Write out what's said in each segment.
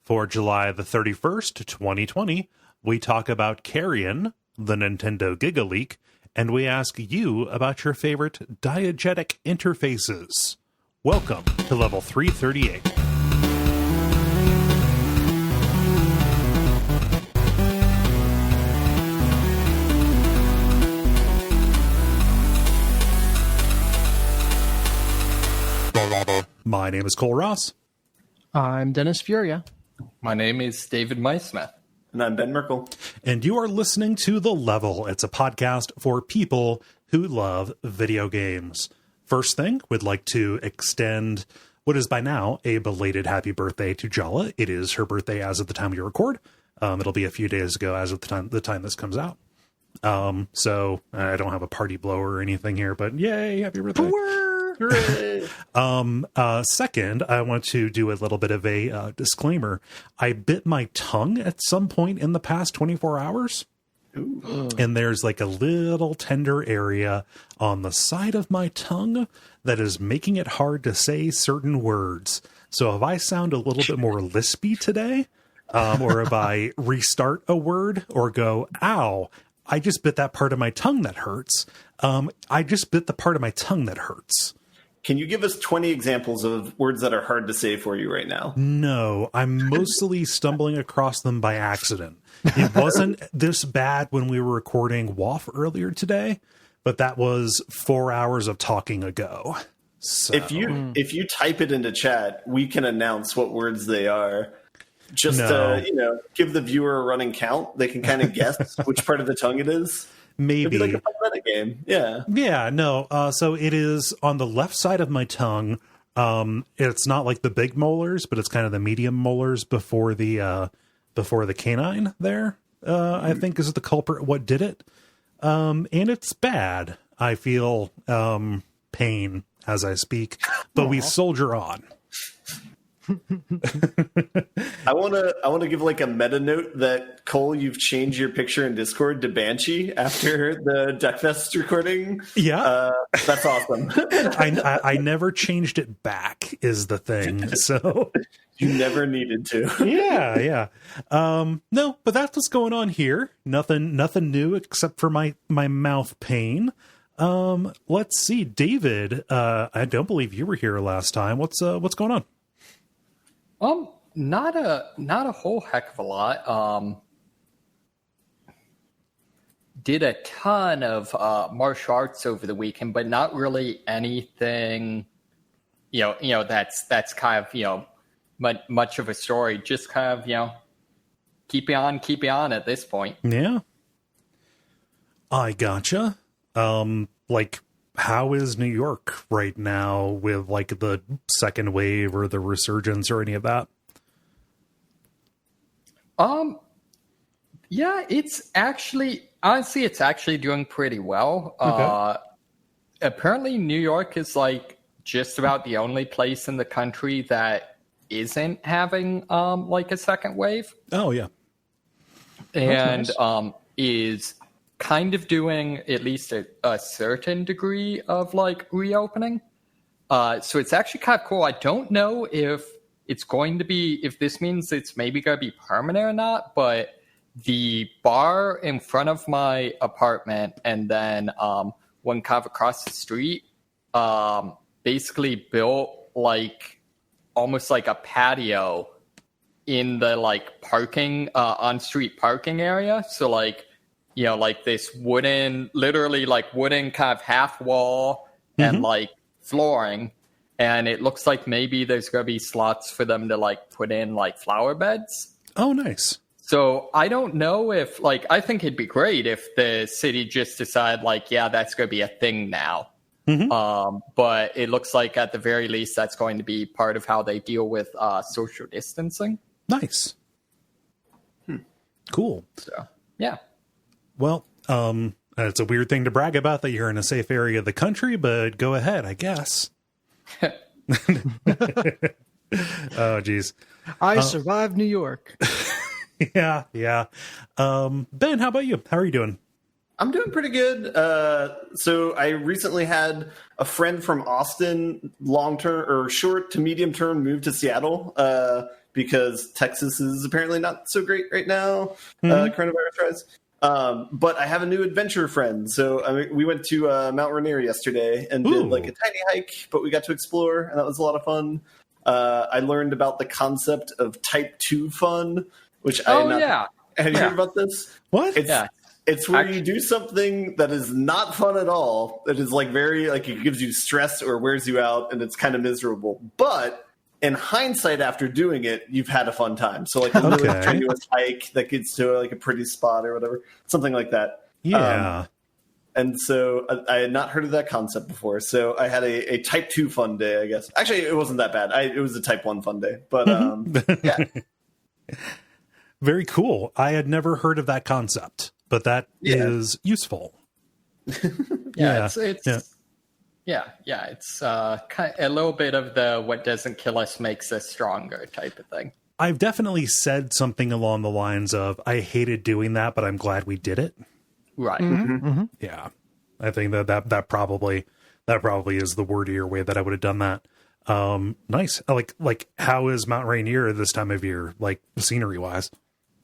For July the 31st, 2020, we talk about Carrion, the Nintendo Gigaleak, and we ask you about your favorite diegetic interfaces. Welcome to level 338. My name is Cole Ross. I'm Dennis Furia. My name is David Meismith. And I'm Ben Merkel. And you are listening to The Level. It's a podcast for people who love video games. First thing, we'd like to extend what is by now a belated happy birthday to Jala. It is her birthday as of the time we record. It'll be a few days ago as of the time this comes out. So I don't have a party blower or anything here, but yay, happy birthday. Second, I want to do a little bit of a disclaimer. I bit my tongue at some point in the past 24 hours. Ooh. And there's like a little tender area on the side of my tongue that is making it hard to say certain words. So if I sound a little bit more lispy today, or if I restart a word or go, ow, I just bit that part of my tongue that hurts. I just bit the part of my tongue that hurts. Can you give us 20 examples of words that are hard to say for you right now? No, I'm mostly stumbling across them by accident. It wasn't this bad when we were recording WAF earlier today, but that was 4 hours of talking ago. So. If you type it into chat, we can announce what words they are. Just to give the viewer a running count. They can kind of guess which part of the tongue it is. Maybe. It'd be like a fun meta game. Yeah. Yeah, no. So it is on the left side of my tongue. It's not like the big molars, but it's kind of the medium molars before the canine there, I think is the culprit. What did it? And it's bad. I feel pain as I speak, but we soldier on. I want to give like a meta note that Cole, you've changed your picture in Discord to Banshee after the Duckfest recording. Yeah, that's awesome. I never changed it back is the thing. So you never needed to. Yeah. No, but that's what's going on here. Nothing new except for my mouth pain. Let's see, David. I don't believe you were here last time. What's going on? Not a whole heck of a lot. Did a ton of martial arts over the weekend, but not really anything, that's kind of, much of a story. Just kind of, keep on at this point. Yeah. I gotcha. Like, how is New York right now with like the second wave or the resurgence or any of that? Yeah, it's actually doing pretty well. Okay. Apparently New York is like just about the only place in the country that isn't having like a second wave. Oh yeah. And nice. Is kind of doing at least a certain degree of like reopening. So it's actually kind of cool. I don't know if this means it's maybe going to be permanent or not, but the bar in front of my apartment and then one kind of across the street basically built like almost like a patio in the like parking on-street parking area. So like, like this literally wooden kind of half wall and like flooring. And it looks like maybe there's going to be slots for them to like put in like flower beds. Oh, nice. So I don't know if I think it'd be great if the city just decided that's going to be a thing now. But it looks like at the very least, that's going to be part of how they deal with social distancing. Nice. Cool. So, yeah. Well, it's a weird thing to brag about that you're in a safe area of the country, but go ahead, I guess. Oh, geez. I survived New York. Yeah. Ben, how about you? How are you doing? I'm doing pretty good. So I recently had a friend from Austin, long-term or short to medium-term, move to Seattle because Texas is apparently not so great right now, coronavirus-wise. But I have a new adventure friend. So we went to Mount Rainier yesterday and did like a tiny hike, but we got to explore, and that was a lot of fun. I learned about the concept of Type 2 fun, which Have you heard about this? What? It's where you do something that is not fun at all. That is like very like it gives you stress or wears you out, and it's kind of miserable. But in hindsight, after doing it, you've had a fun time. So like a really strenuous hike that gets to like a pretty spot or whatever, something like that. Yeah. And so I had not heard of that concept before. So I had a Type 2 fun day, I guess. Actually, it wasn't that bad. It was a Type 1 fun day. But yeah. Very cool. I had never heard of that concept, but that is useful. It's kind of a little bit of the what doesn't kill us makes us stronger type of thing. I've definitely said something along the lines of, I hated doing that, but I'm glad we did it. Right. Yeah. I think that probably is the wordier way that I would have done that. Nice. Like how is Mount Rainier this time of year, like scenery wise?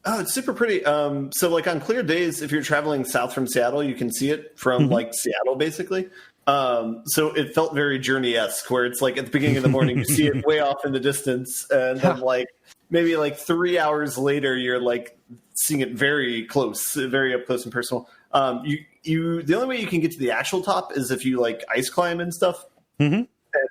Oh, it's super pretty. So like on clear days, if you're traveling south from Seattle, you can see it from like Seattle, basically. So it felt very Journey-esque, where it's like at the beginning of the morning, you see it way off in the distance. And then like maybe like 3 hours later, you're like seeing it very close, very up close and personal. The only way you can get to the actual top is if you like ice climb and stuff. I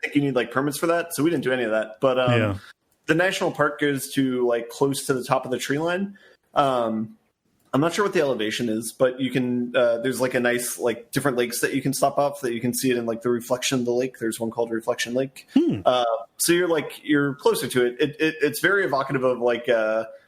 think you need like permits for that. So we didn't do any of that, but, the national park goes to like close to the top of the tree line. I'm not sure what the elevation is, but you can, there's like a nice, like different lakes that you can stop off that you can see it in like the reflection of the lake. There's one called Reflection Lake. So you're closer to it. It's very evocative of like,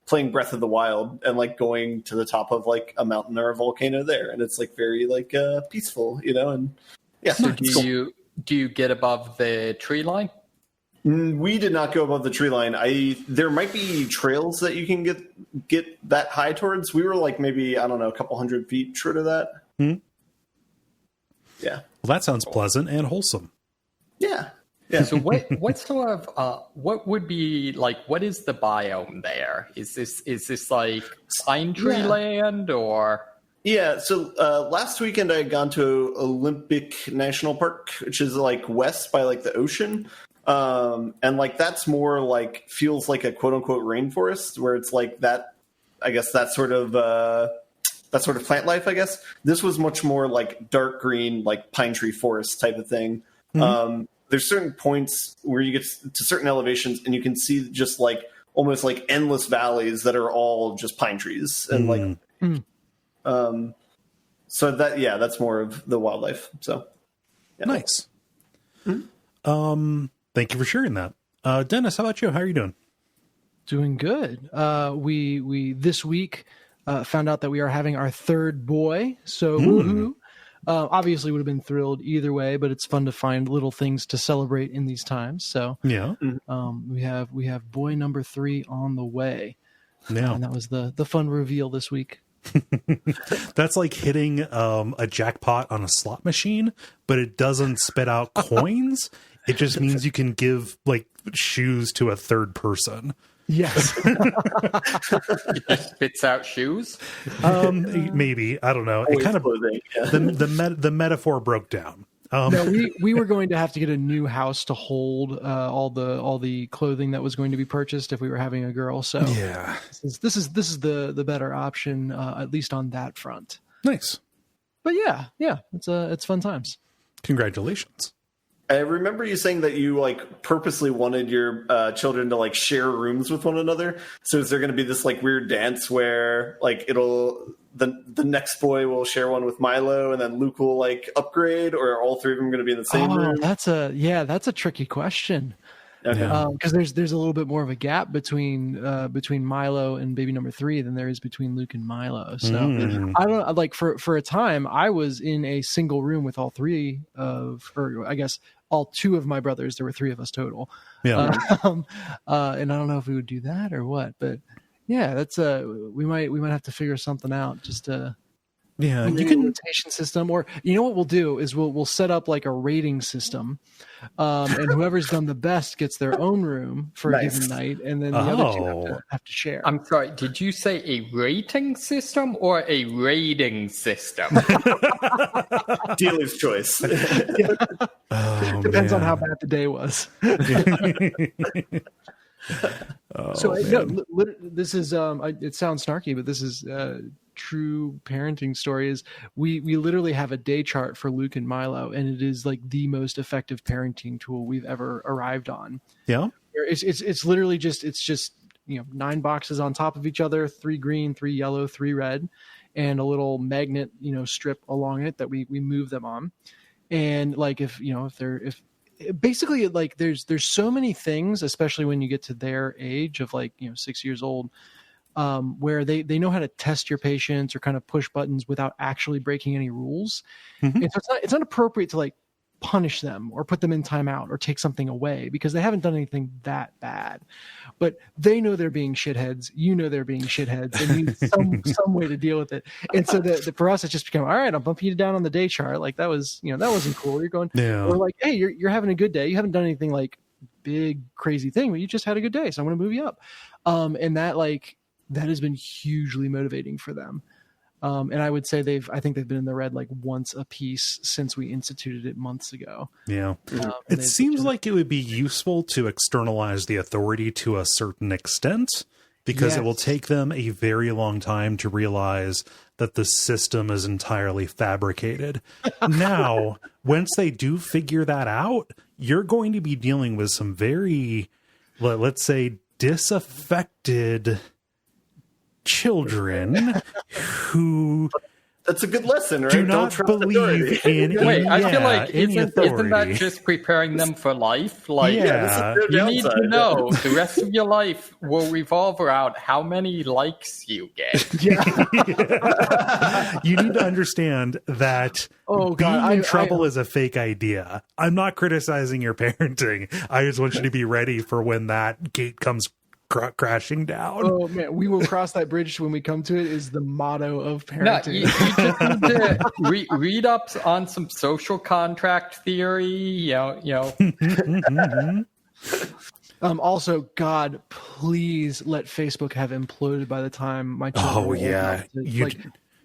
playing Breath of the Wild and like going to the top of like a mountain or a volcano there. And it's like very like, peaceful, and yeah. So do you get above the tree line? We did not go above the tree line. There might be trails that you can get that high towards. We were like maybe, I don't know, a couple 100 feet short of that. Yeah. Well, that sounds pleasant and wholesome. Yeah. So what sort of what would be like? What is the biome there? Is this like pine tree land or? Yeah. So last weekend I had gone to Olympic National Park, which is like west by like the ocean. And like that's more like feels like a quote unquote rainforest where it's like that, I guess that sort of plant life, I guess. This was much more like dark green, like pine tree forest type of thing. There's certain points where you get to certain elevations and you can see just like almost like endless valleys that are all just pine trees and so that's more of the wildlife. So nice. Thank you for sharing that. Dennis, how about you? How are you doing? Doing good. We this week found out that we are having our third boy. So woohoo. Obviously would have been thrilled either way, but it's fun to find little things to celebrate in these times. So we have boy number 3 on the way. Yeah. And that was the fun reveal this week. That's like hitting a jackpot on a slot machine, but it doesn't spit out coins. It just means you can give like shoes to a third person. Yes. It just spits out shoes? Maybe. I don't know. It kind of the metaphor broke down. No, we were going to have to get a new house to hold all the clothing that was going to be purchased if we were having a girl. So yeah, this is the better option, at least on that front. Nice. But yeah, it's fun times. Congratulations. I remember you saying that you like purposely wanted your children to like share rooms with one another. So is there going to be this like weird dance where like the next boy will share one with Milo and then Luke will like upgrade, or are all three of them going to be in the same room? That's a tricky question. Okay. Because there's a little bit more of a gap between Milo and baby number 3 than there is between Luke and Milo. So I don't like for a time I was in a single room with all 3 or I guess all 2 of my brothers. There were 3 of us total. Yeah. And I don't know if we would do that or what, but yeah, that's we might have to figure something out just to Yeah, you can rotation system, or you know what we'll do is we'll set up like a rating system, and whoever's done the best gets their own room for a given night, and then the other two have to share. I'm sorry, did you say a rating system or a raiding system? Dealer's choice. Depends on how bad the day was. This is it sounds snarky, but this is true parenting story. Is we literally have a day chart for Luke and Milo, and it is like the most effective parenting tool we've ever arrived on. Yeah, it's literally just 9 boxes on top of each other, 3 green, 3 yellow, 3 red, and a little magnet strip along it that we move them on. And like if basically, like there's so many things, especially when you get to their age of 6 years old, where they know how to test your patience or kind of push buttons without actually breaking any rules. Mm-hmm. And so it's not appropriate to like punish them or put them in timeout or take something away because they haven't done anything that bad. But they know they're being shitheads. They're being shitheads, and you need some way to deal with it. And so for us, it's just become, all right, I'm bumping you down on the day chart. Like that was, that wasn't cool. You're going, or like, hey, you're having a good day. You haven't done anything like big crazy thing, but you just had a good day, so I'm going to move you up. And that has been hugely motivating for them. And I would say I think they've been in the red like once a piece since we instituted it months ago. Yeah. It seems like it would be useful to externalize the authority to a certain extent because it will take them a very long time to realize that the system is entirely fabricated. Now, once they do figure that out, you're going to be dealing with some very, let's say, disaffected children who that's a good lesson, right? Do not believe in Wait, I feel like isn't that authority. just preparing them for life? Like, you need to know the rest of your life will revolve around how many likes you get. You need to understand that being in trouble is a fake idea. I'm not criticizing your parenting. I just want you to be ready for when that gate comes crashing down. Oh man, we will cross that bridge when we come to it is the motto of parenting. No, you just need to read up on some social contract theory. Also, God, please let Facebook have imploded by the time my children.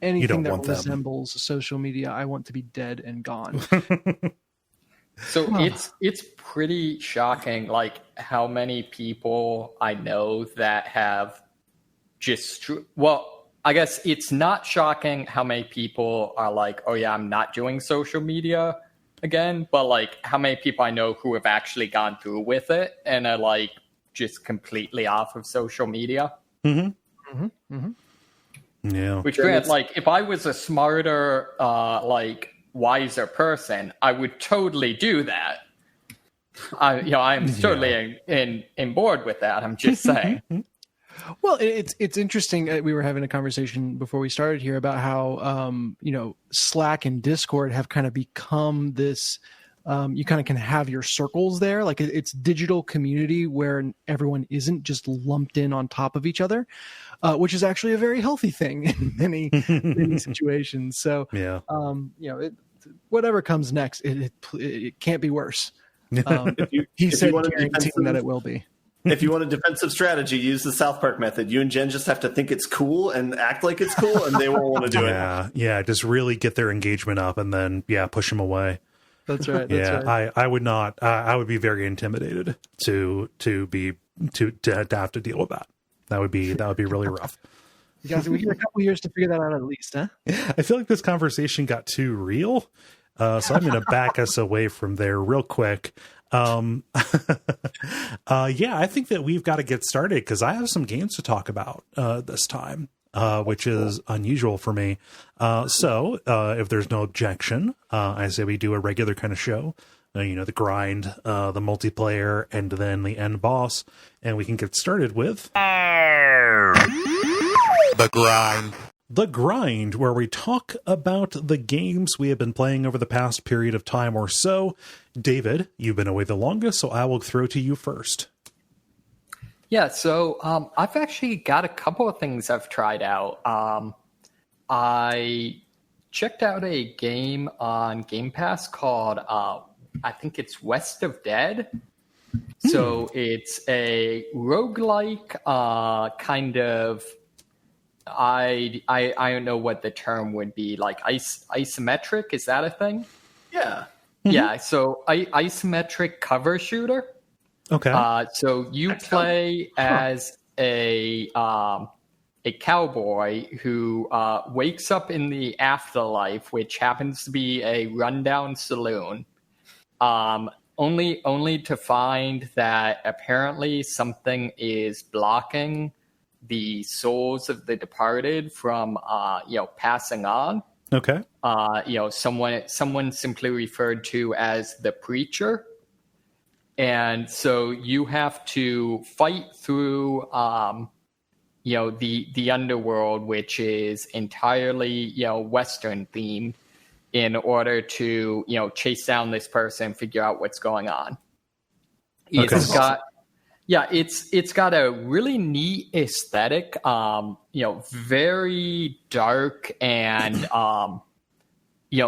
Anything that resembles social media, I want to be dead and gone. So it's pretty shocking, like how many people I know that have I guess it's not shocking how many people are like, oh yeah, I'm not doing social media again, but like how many people I know who have actually gone through with it and are like just completely off of social media. Mm-hmm. Mm-hmm. Mm-hmm. Yeah. Which grant, like if I was a smarter, wiser person, I would totally do that. I'm totally in board with that. I'm just saying. Well, it's interesting. We were having a conversation before we started here about how Slack and Discord have kind of become this. You kind of can have your circles there, like it's digital community where everyone isn't just lumped in on top of each other, which is actually a very healthy thing in many situations. So whatever comes next, it can't be worse. He said guaranteeing that it will be. If you want a defensive strategy, use the South Park method. You and Jen just have to think it's cool and act like it's cool, and they won't want to do it. Yeah, just really get their engagement up, and then push them away. That's right. I would not. I would be very intimidated to have to deal with that. That would be really rough. Guys, we get a couple years to figure that out at least, huh? I feel like this conversation got too real, so I'm going to back us away from there real quick. I think that we've got to get started because I have some games to talk about this time, which is unusual for me. So if there's no objection, I say we do a regular kind of show. The grind, the multiplayer, and then the end boss, and we can get started with The Grind. The Grind, where we talk about the games we have been playing over the past period of time or so. David, you've been away the longest, so I will throw to you first. Yeah, so I've actually got a couple of things I've tried out. I checked out a game on Game Pass called I think it's West of Dead. So it's a roguelike kind of, I don't know what the term would be, like isometric. Is that a thing? Yeah. Yeah. So isometric cover shooter. Okay. So you play as a cowboy who wakes up in the afterlife, which happens to be a rundown saloon. Only to find that apparently something is blocking the souls of the departed from, passing on. Okay. Someone simply referred to as the preacher. And so you have to fight through, the underworld, which is entirely, Western themed, in order to, chase down this person and figure out what's going on. Okay. It's got a really neat aesthetic, very dark and,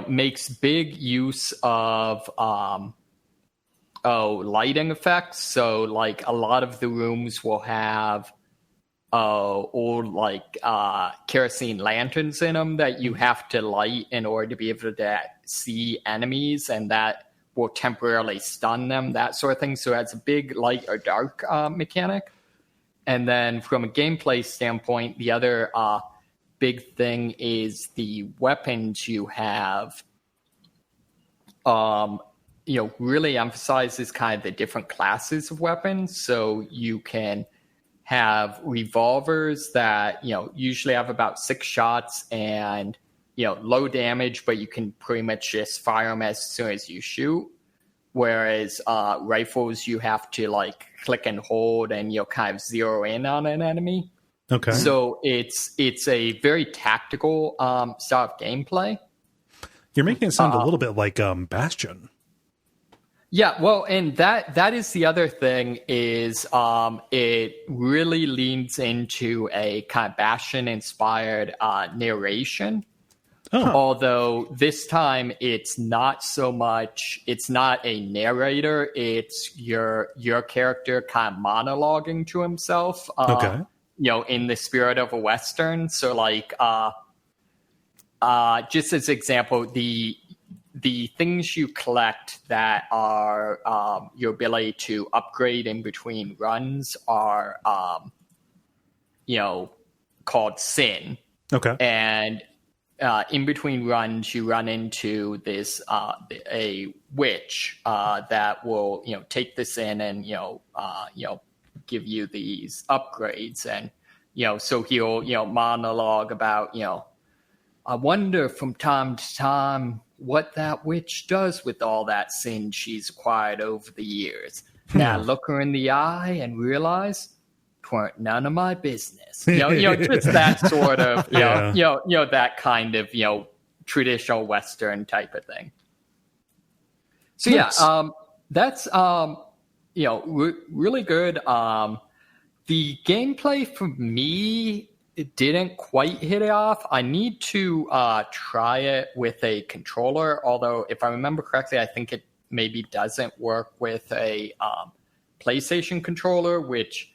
makes big use of, lighting effects. So like a lot of the rooms will have old kerosene lanterns in them that you have to light in order to be able to see enemies, and that will temporarily stun them, that sort of thing. So it's a big light or dark mechanic. And then from a gameplay standpoint, the other big thing is the weapons you have. Really emphasizes kind of the different classes of weapons. So you can have revolvers that, usually have about 6 shots and, low damage, but you can pretty much just fire them as soon as you shoot. Whereas rifles, you have to click and hold and kind of zero in on an enemy. Okay. So it's a very tactical style of gameplay. You're making it sound a little bit like Bastion. Yeah, well, and that is the other thing is it really leans into a kind of Bastion-inspired narration. Oh. Although this time it's not a narrator, it's your character kind of monologuing to himself. Okay. In the spirit of a Western. So just as example, the things you collect that are your ability to upgrade in between runs are, called sin. Okay. And in between runs, you run into this a witch that will take this in and give you these upgrades, and so he'll monologue about I wonder from time to time what that witch does with all that sin she's acquired over the years. Now look her in the eye and realize 'tweren't none of my business. Just that sort of, that kind of, traditional Western type of thing. So that's, really good. The gameplay for me, it didn't quite hit it off. I need to try it with a controller, although if I remember correctly, I think it maybe doesn't work with a PlayStation controller, which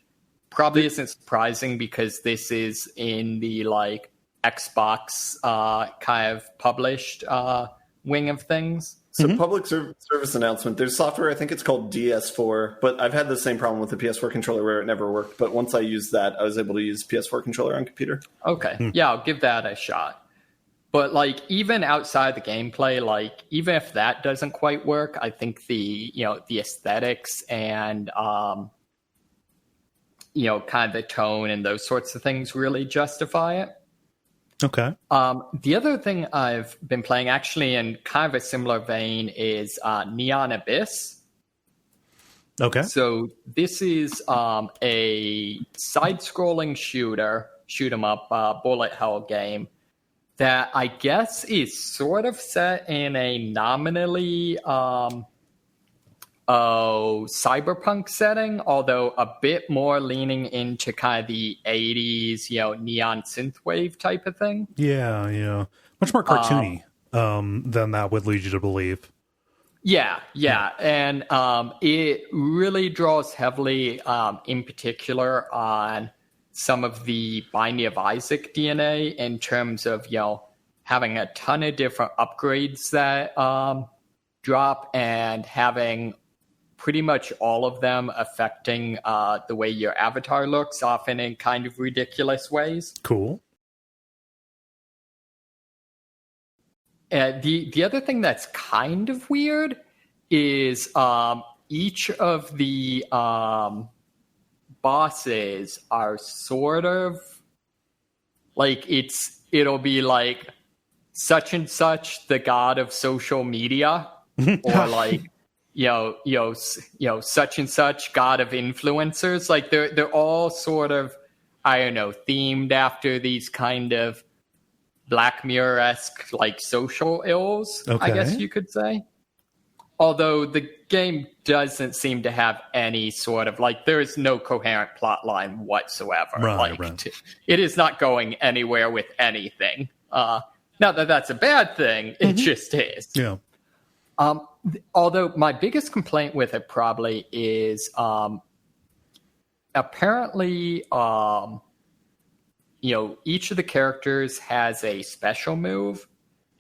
probably isn't surprising because this is in the Xbox kind of published wing of things. So public service announcement, there's software, I think it's called DS4, but I've had the same problem with the PS4 controller where it never worked. But once I used that, I was able to use PS4 controller on computer. Okay. Yeah, I'll give that a shot. But even outside the gameplay, even if that doesn't quite work, I think the aesthetics and, kind of the tone and those sorts of things really justify it. Okay. The other thing I've been playing, actually in kind of a similar vein, is Neon Abyss. Okay. So this is a side-scrolling shoot 'em up, bullet hell game that I guess is sort of set in a nominally cyberpunk setting, although a bit more leaning into kind of the 80s, neon synthwave type of thing. Yeah. Much more cartoony than that would lead you to believe. Yeah. And it really draws heavily, in particular, on some of the Binding of Isaac DNA in terms of, having a ton of different upgrades that drop and having pretty much all of them affecting the way your avatar looks, often in kind of ridiculous ways. Cool. The other thing that's kind of weird is each of the bosses are sort of like it'll be like such and such, the god of social media, or like such and such, god of influencers. Like they're all sort of, I don't know, themed after these kind of Black Mirror-esque like social ills, I guess you could say. Although the game doesn't seem to have any sort of like, there is no coherent plot line whatsoever. Right. It is not going anywhere with anything. Not that that's a bad thing, it just is. Yeah. Although my biggest complaint with it probably is apparently each of the characters has a special move,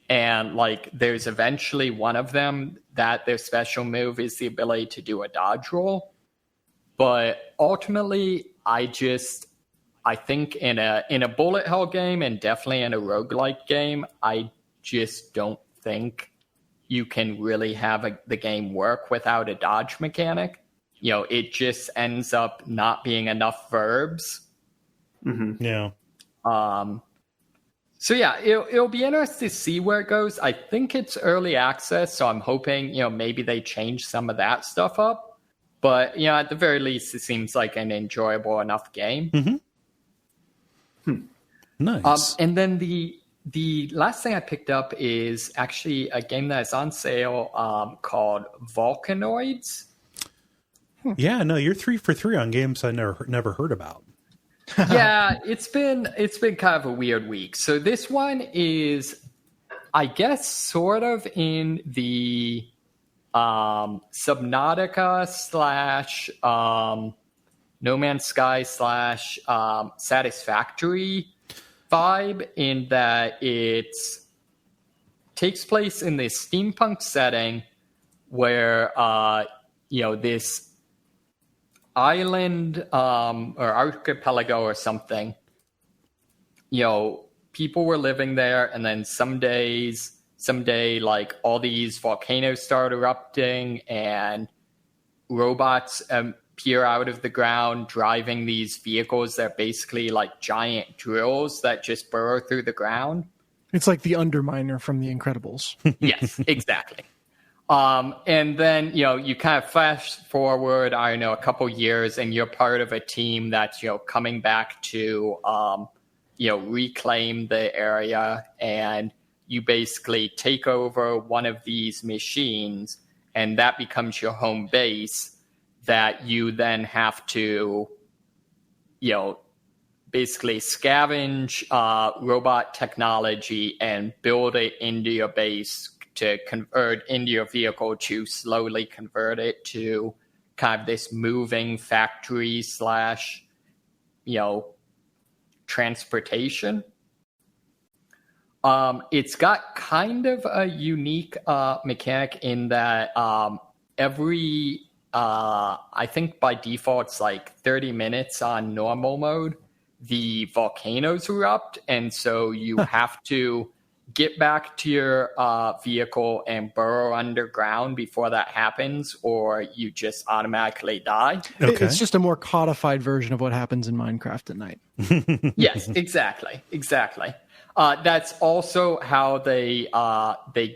and like there's eventually one of them that their special move is the ability to do a dodge roll. But ultimately, I think in a bullet hell game, and definitely in a roguelike game, I just don't think you can really have the game work without a dodge mechanic. It just ends up not being enough verbs. Mm-hmm. Yeah. So yeah, it'll be interesting to see where it goes. I think it's early access, so I'm hoping, maybe they change some of that stuff up. But, at the very least, it seems like an enjoyable enough game. Mm-hmm. Nice. And then the last thing I picked up is actually a game that is on sale called Volcanoids. Yeah, no, you're 3 for 3 on games I never heard about. Yeah, it's been kind of a weird week. So this one is, I guess, sort of in the Subnautica / No Man's Sky / Satisfactory vibe, in that it takes place in this steampunk setting where this island or archipelago or something, people were living there, and then someday like all these volcanoes start erupting and robots appear out of the ground driving these vehicles that are basically like giant drills that just burrow through the ground. It's like the Underminer from The Incredibles. Yes, exactly. And then, you kind of flash forward, I don't know, a couple years, and you're part of a team that's, coming back to, reclaim the area, and you basically take over one of these machines, and that becomes your home base that you then have to, basically scavenge robot technology and build it into your base to convert into your vehicle, to slowly convert it to kind of this moving factory / transportation. It's got kind of a unique mechanic in that every, I think by default, it's like 30 minutes on normal mode, the volcanoes erupt, and so you have to get back to your vehicle and burrow underground before that happens, or you just automatically die. Okay. It's just a more codified version of what happens in Minecraft at night. Yes, exactly. That's also how they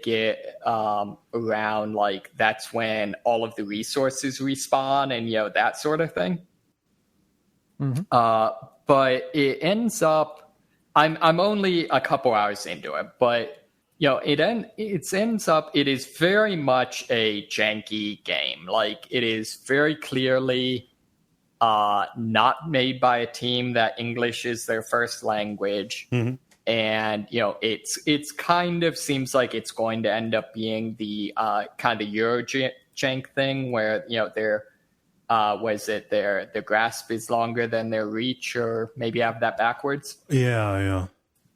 get around, like, that's when all of the resources respawn and, that sort of thing. Mm-hmm. But it ends up, I'm only a couple hours into it, but it ends up, it is very much a janky game. Like, it is very clearly not made by a team that English is their first language. Mm-hmm. And, it's kind of seems like it's going to end up being the kind of Eurojank thing where, their grasp is longer than their reach, or maybe I have that backwards. Yeah.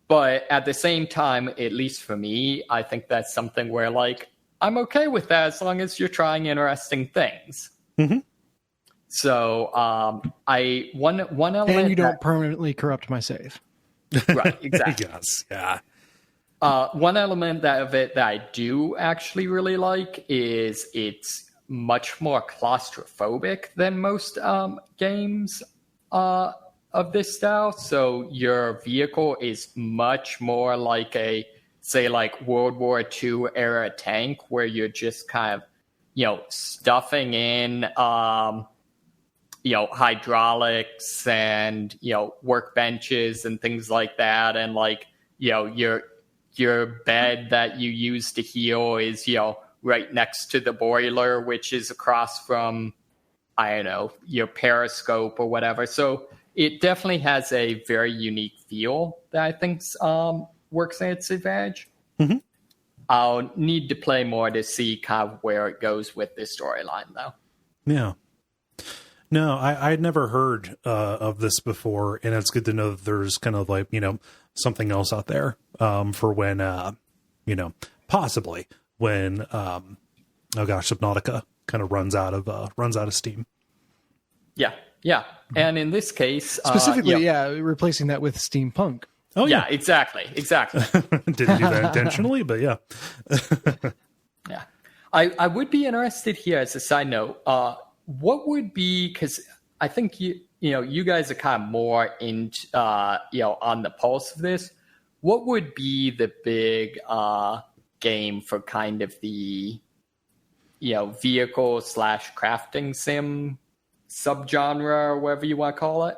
But at the same time, at least for me, I think that's something where, like, I'm okay with that as long as you're trying interesting things. Mm-hmm. So, one element, and you don't permanently corrupt my save. Right, exactly. Yes, yeah. One element of it that I do actually really like is it's much more claustrophobic than most games of this style. So your vehicle is much more like a, say, like World War II era tank, where you're just kind of, stuffing in, hydraulics and, workbenches and things like that. And like, your bed that you use to heal is, right next to the boiler, which is across from, I don't know, your periscope or whatever. So it definitely has a very unique feel that I think works in its advantage. Mm-hmm. I'll need to play more to see kind of where it goes with this storyline, though. Yeah. No, I'd never heard of this before, and it's good to know that there's kind of like, something else out there for when, possibly when, Subnautica kind of runs out of steam. Yeah. And in this case... Specifically, replacing that with steampunk. Oh, yeah, exactly. Didn't do that intentionally, but yeah. Yeah. I would be interested here, as a side note, what would be, because I think you guys are kind of more in on the pulse of this. What would be the big game for kind of the vehicle / crafting sim subgenre, or whatever you want to call it?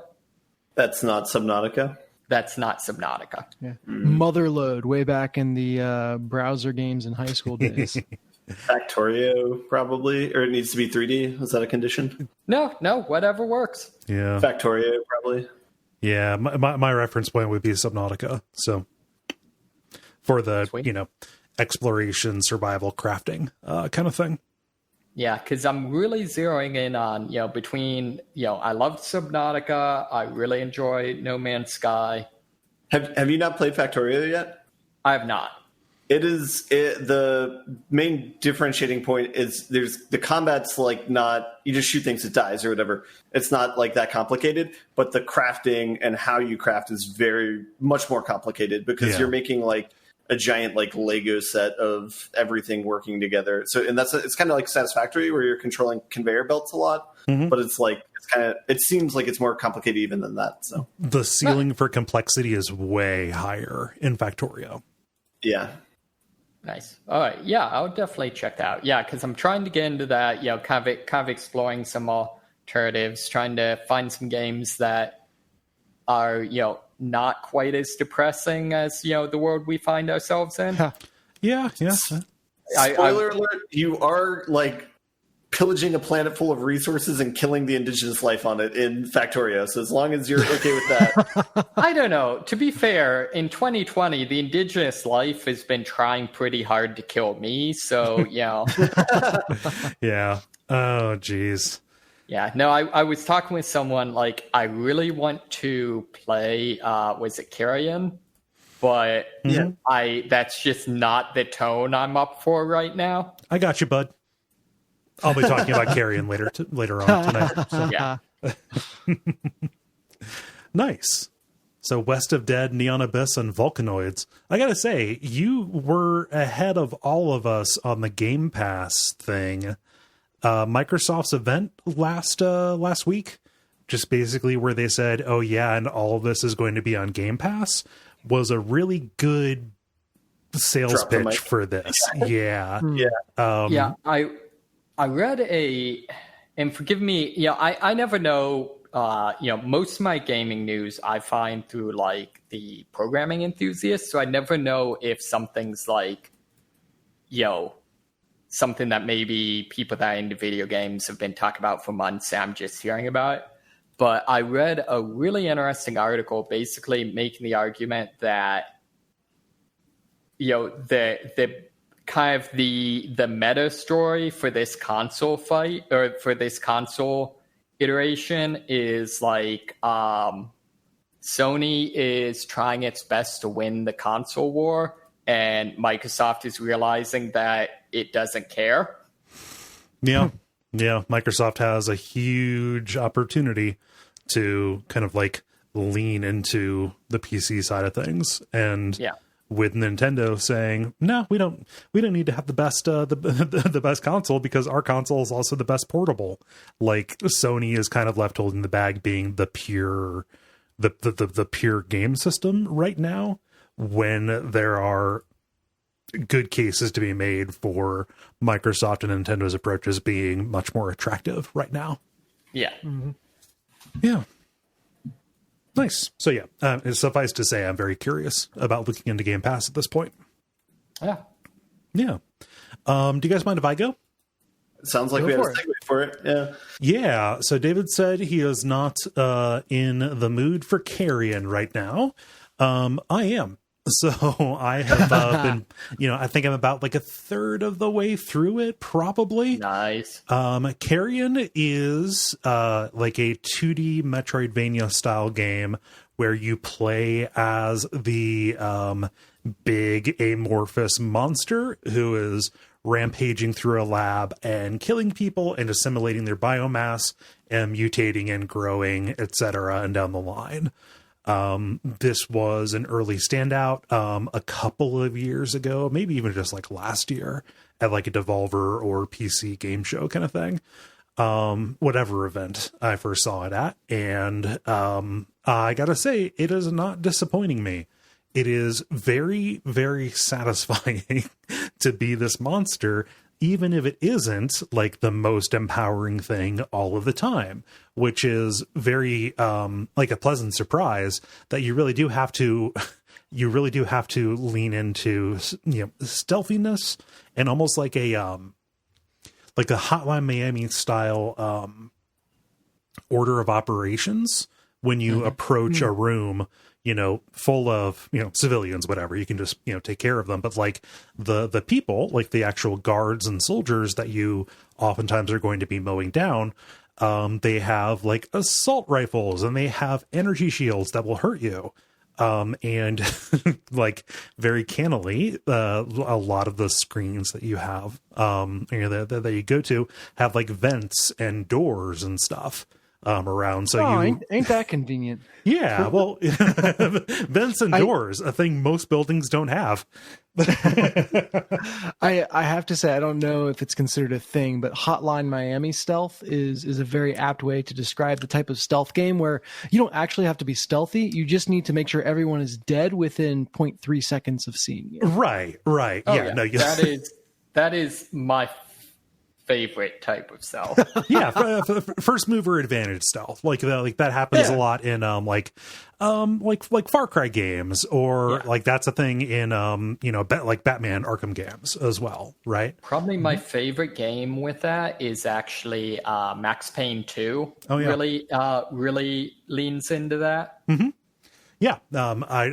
That's not Subnautica. That's not Subnautica. Yeah. Motherload, way back in the browser games in high school days. Factorio, probably, or it needs to be 3D. Is that a condition? No, whatever works. Yeah. Factorio, probably. Yeah, my reference point would be Subnautica. So for the, Sweet. Exploration, survival, crafting kind of thing. Yeah, because I'm really zeroing in on, between, I loved Subnautica. I really enjoy No Man's Sky. Have you not played Factorio yet? I have not. The main differentiating point is the combat's like not, you just shoot things, it dies or whatever. It's not like that complicated, but the crafting and how you craft is very much more complicated because you're making like a giant like Lego set of everything working together. So, and it's kind of like Satisfactory where you're controlling conveyor belts a lot, but it seems like it's more complicated even than that. So the ceiling for complexity is way higher in Factorio. Yeah. Nice. All right. Yeah, I'll definitely check that out. Yeah, because I'm trying to get into that, kind of exploring some alternatives, trying to find some games that are, not quite as depressing as, the world we find ourselves in. Yeah. Spoiler alert, you are like pillaging a planet full of resources and killing the indigenous life on it in Factorio. So as long as you're okay with that. I don't know. To be fair, in 2020, the indigenous life has been trying pretty hard to kill me. So, Yeah. Oh, geez. Yeah. No, I was talking with someone, like, I really want to play, was it Carrion? But that's just not the tone I'm up for right now. I got you, bud. I'll be talking about Carrion later on tonight. So. Yeah. Nice. So West of Dead, Neon Abyss, and Volcanoids. I gotta say, you were ahead of all of us on the Game Pass thing. Microsoft's event last week, just basically where they said, oh yeah, and all of this is going to be on Game Pass, was a really good sales pitch for this. Yeah. I read and forgive me, I never know, most of my gaming news I find through like the programming enthusiasts. So I never know if something's like, something that maybe people that are into video games have been talking about for months. I'm just hearing about it. But I read a really interesting article basically making the argument that the kind of the meta story for this console fight, or for this console iteration, is like Sony is trying its best to win the console war, and Microsoft is realizing that it doesn't care. Yeah. Microsoft has a huge opportunity to kind of like lean into the PC side of things, and with Nintendo saying, no, we don't need to have the best the best console, because our console is also the best portable. Like, Sony is kind of left holding the bag, being the pure game system right now, when there are good cases to be made for Microsoft and Nintendo's approaches being much more attractive right now. Yeah. Mm-hmm. Yeah. Nice. So it's suffice to say, I'm very curious about looking into Game Pass at this point. Yeah. Do you guys mind if I go? Sounds like we have a segue for it. Yeah. Yeah. So David said he is not in the mood for Carrion right now. I am. So I have been, I think I'm about like a third of the way through it, probably. Nice. Carrion is like a 2D Metroidvania style game where you play as the big amorphous monster who is rampaging through a lab and killing people and assimilating their biomass and mutating and growing, etc., and down the line. This was an early standout a couple of years ago, maybe even just like last year, at like a Devolver or PC game show kind of thing. Whatever event I first saw it at. And I gotta say, it is not disappointing me. It is very, very satisfying to be this monster, even if it isn't like the most empowering thing all of the time, which is very like a pleasant surprise that you really do have to lean into, stealthiness, and almost like a Hotline Miami style order of operations when you approach a room full of, civilians, whatever. You can just, take care of them. But like the people, like the actual guards and soldiers that you oftentimes are going to be mowing down, they have like assault rifles and they have energy shields that will hurt you. And like very cannily, a lot of the screens that you have, that you go to have like vents and doors and stuff around. So ain't that convenient? Yeah, well, vents and doors, a thing most buildings don't have. I have to say, I don't know if it's considered a thing, but Hotline Miami stealth is a very apt way to describe the type of stealth game where you don't actually have to be stealthy. You just need to make sure everyone is dead within 0.3 seconds of seeing you. Right. Oh, yeah. No, that is my favorite type of stealth. Yeah, first mover advantage stealth, like that happens a lot in like Far Cry games, or like that's a thing in like Batman Arkham games as well, right? Probably my favorite game with that is actually Max Payne 2. Oh yeah, really leans into that. Mm-hmm. Yeah,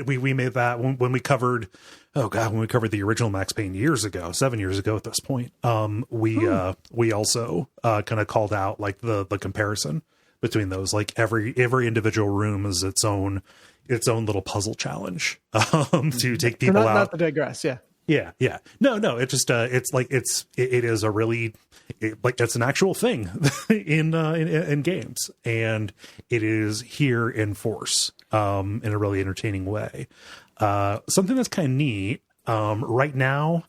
we made that when we covered. Oh God, when we covered the original Max Payne 7 years ago at this point, we also kind of called out like the comparison between those. Like every individual room is its own little puzzle challenge to take people out. Not to digress, yeah. Yeah. No. It just it is a really it's an actual thing in games, and it is here in force in a really entertaining way. Something that's kind of neat. Right now,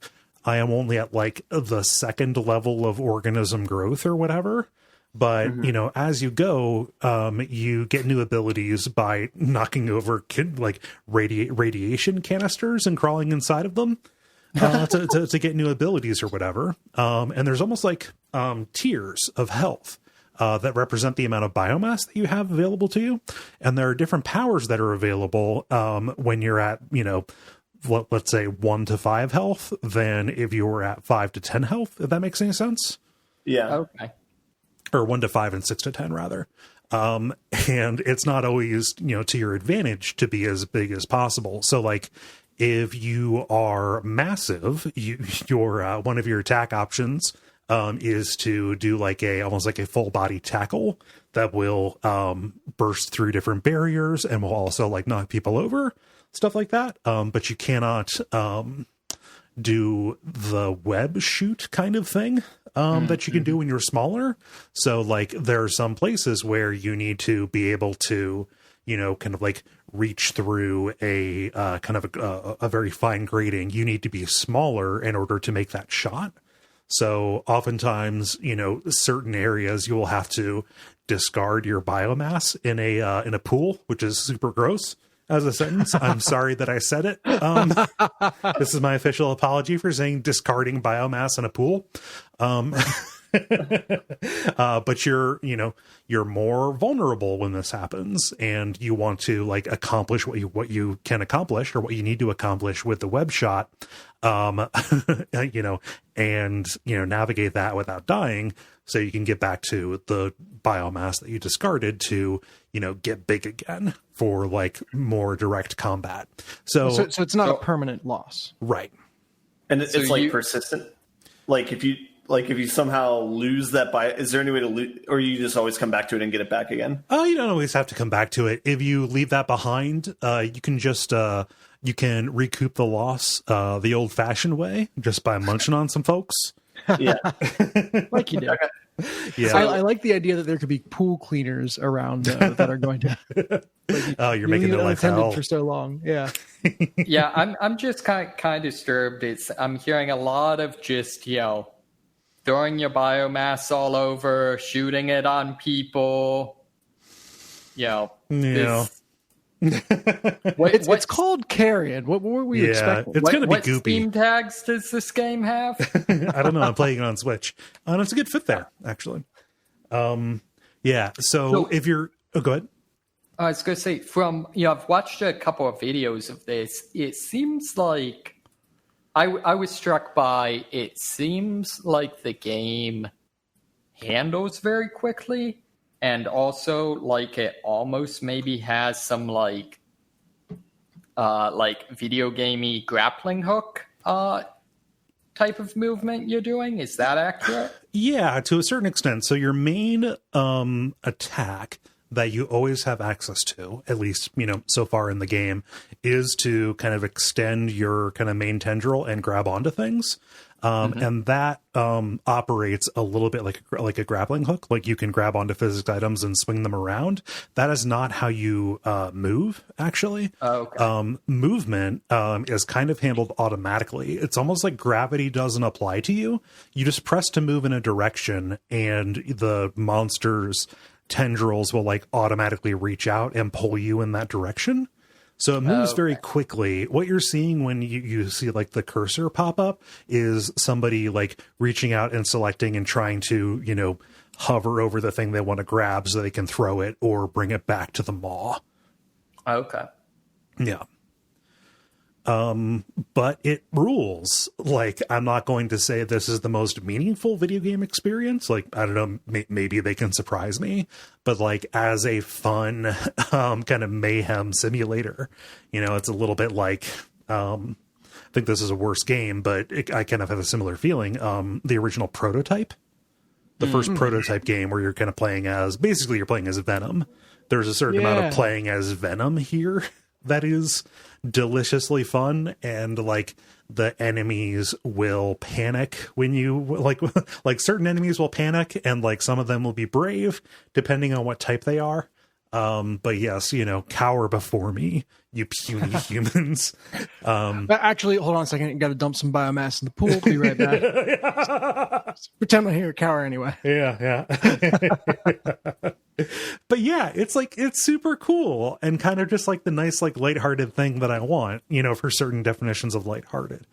I am only at like the second level of organism growth or whatever. But, as you go, you get new abilities by knocking over radiation canisters and crawling inside of them to get new abilities or whatever. And there's almost like tiers of health that represent the amount of biomass that you have available to you. And there are different powers that are available when you're at, let's say 1 to 5 health than if you were at 5 to 10 health, if that makes any sense. Yeah. Okay. Or 1 to 5 and 6 to 10 rather. And it's not always, to your advantage to be as big as possible. So like If you are massive, your one of your attack options is to do like almost like a full body tackle that will burst through different barriers and will also like knock people over, stuff like that. But you cannot do the web shoot kind of thing that you can do when you're smaller. So like there are some places where you need to be able to, kind of like reach through a kind of a very fine grating. You need to be smaller in order to make that shot. So oftentimes, certain areas you will have to discard your biomass in a pool, which is super gross as a sentence. I'm sorry that I said it. This is my official apology for saying discarding biomass in a pool. But you're more vulnerable when this happens, and you want to like accomplish what you can accomplish or what you need to accomplish with the web shot, and navigate that without dying, so you can get back to the biomass that you discarded to get big again for like more direct combat. So it's not a permanent loss, right? And it's like persistent. Like if you somehow lose that is there any way to lose, or you just always come back to it and get it back again? Oh, you don't always have to come back to it. If you leave that behind, you can just you can recoup the loss the old-fashioned way, just by munching on some folks. Yeah, like you did. Okay. Yeah, I like the idea that there could be pool cleaners around that are going to. You're making their life hell for so long. Yeah, yeah. I'm just kind of disturbed. I'm hearing a lot of just throwing your biomass all over, shooting it on people. Yeah. It's called Carrion. What were we expecting? It's going to be what Goopy. Steam tags does this game have? I don't know. I'm playing it on Switch. And it's a good fit there, actually. Yeah. So if you're... Oh, go ahead. I was going to say, I've watched a couple of videos of this. It seems like... I was struck by, it seems like the game handles very quickly, and also like it almost maybe has some like video gamey grappling hook type of movement you're doing. Is that accurate? Yeah, to a certain extent. So your main attack that you always have access to, at least, so far in the game, is to kind of extend your kind of main tendril and grab onto things. And that operates a little bit like a grappling hook. Like you can grab onto physics items and swing them around. That is not how you move, actually. Oh, okay. Movement is kind of handled automatically. It's almost like gravity doesn't apply to you. You just press to move in a direction, and the monster's tendrils will like automatically reach out and pull you in that direction. So it moves very quickly. What you're seeing when you see like the cursor pop up is somebody like reaching out and selecting and trying to, hover over the thing they want to grab so they can throw it or bring it back to the maw. Okay. Yeah. But it rules. Like, I'm not going to say this is the most meaningful video game experience. Like, I don't know, maybe they can surprise me, but like as a fun, kind of mayhem simulator, it's a little bit like, I think this is a worse game, but I kind of have a similar feeling. The original Prototype, the first Prototype game where you're kind of basically you're playing as Venom. There's a certain amount of playing as Venom here that is deliciously fun, and like the enemies will panic when you like certain enemies will panic, and like some of them will be brave depending on what type they are. But yes, cower before me, you puny humans. Actually, hold on a second. You got to dump some biomass in the pool. Be right back. Pretend I'm here, cower anyway. Yeah. But yeah, it's super cool and kind of just like the nice, like lighthearted thing that I want, for certain definitions of lighthearted.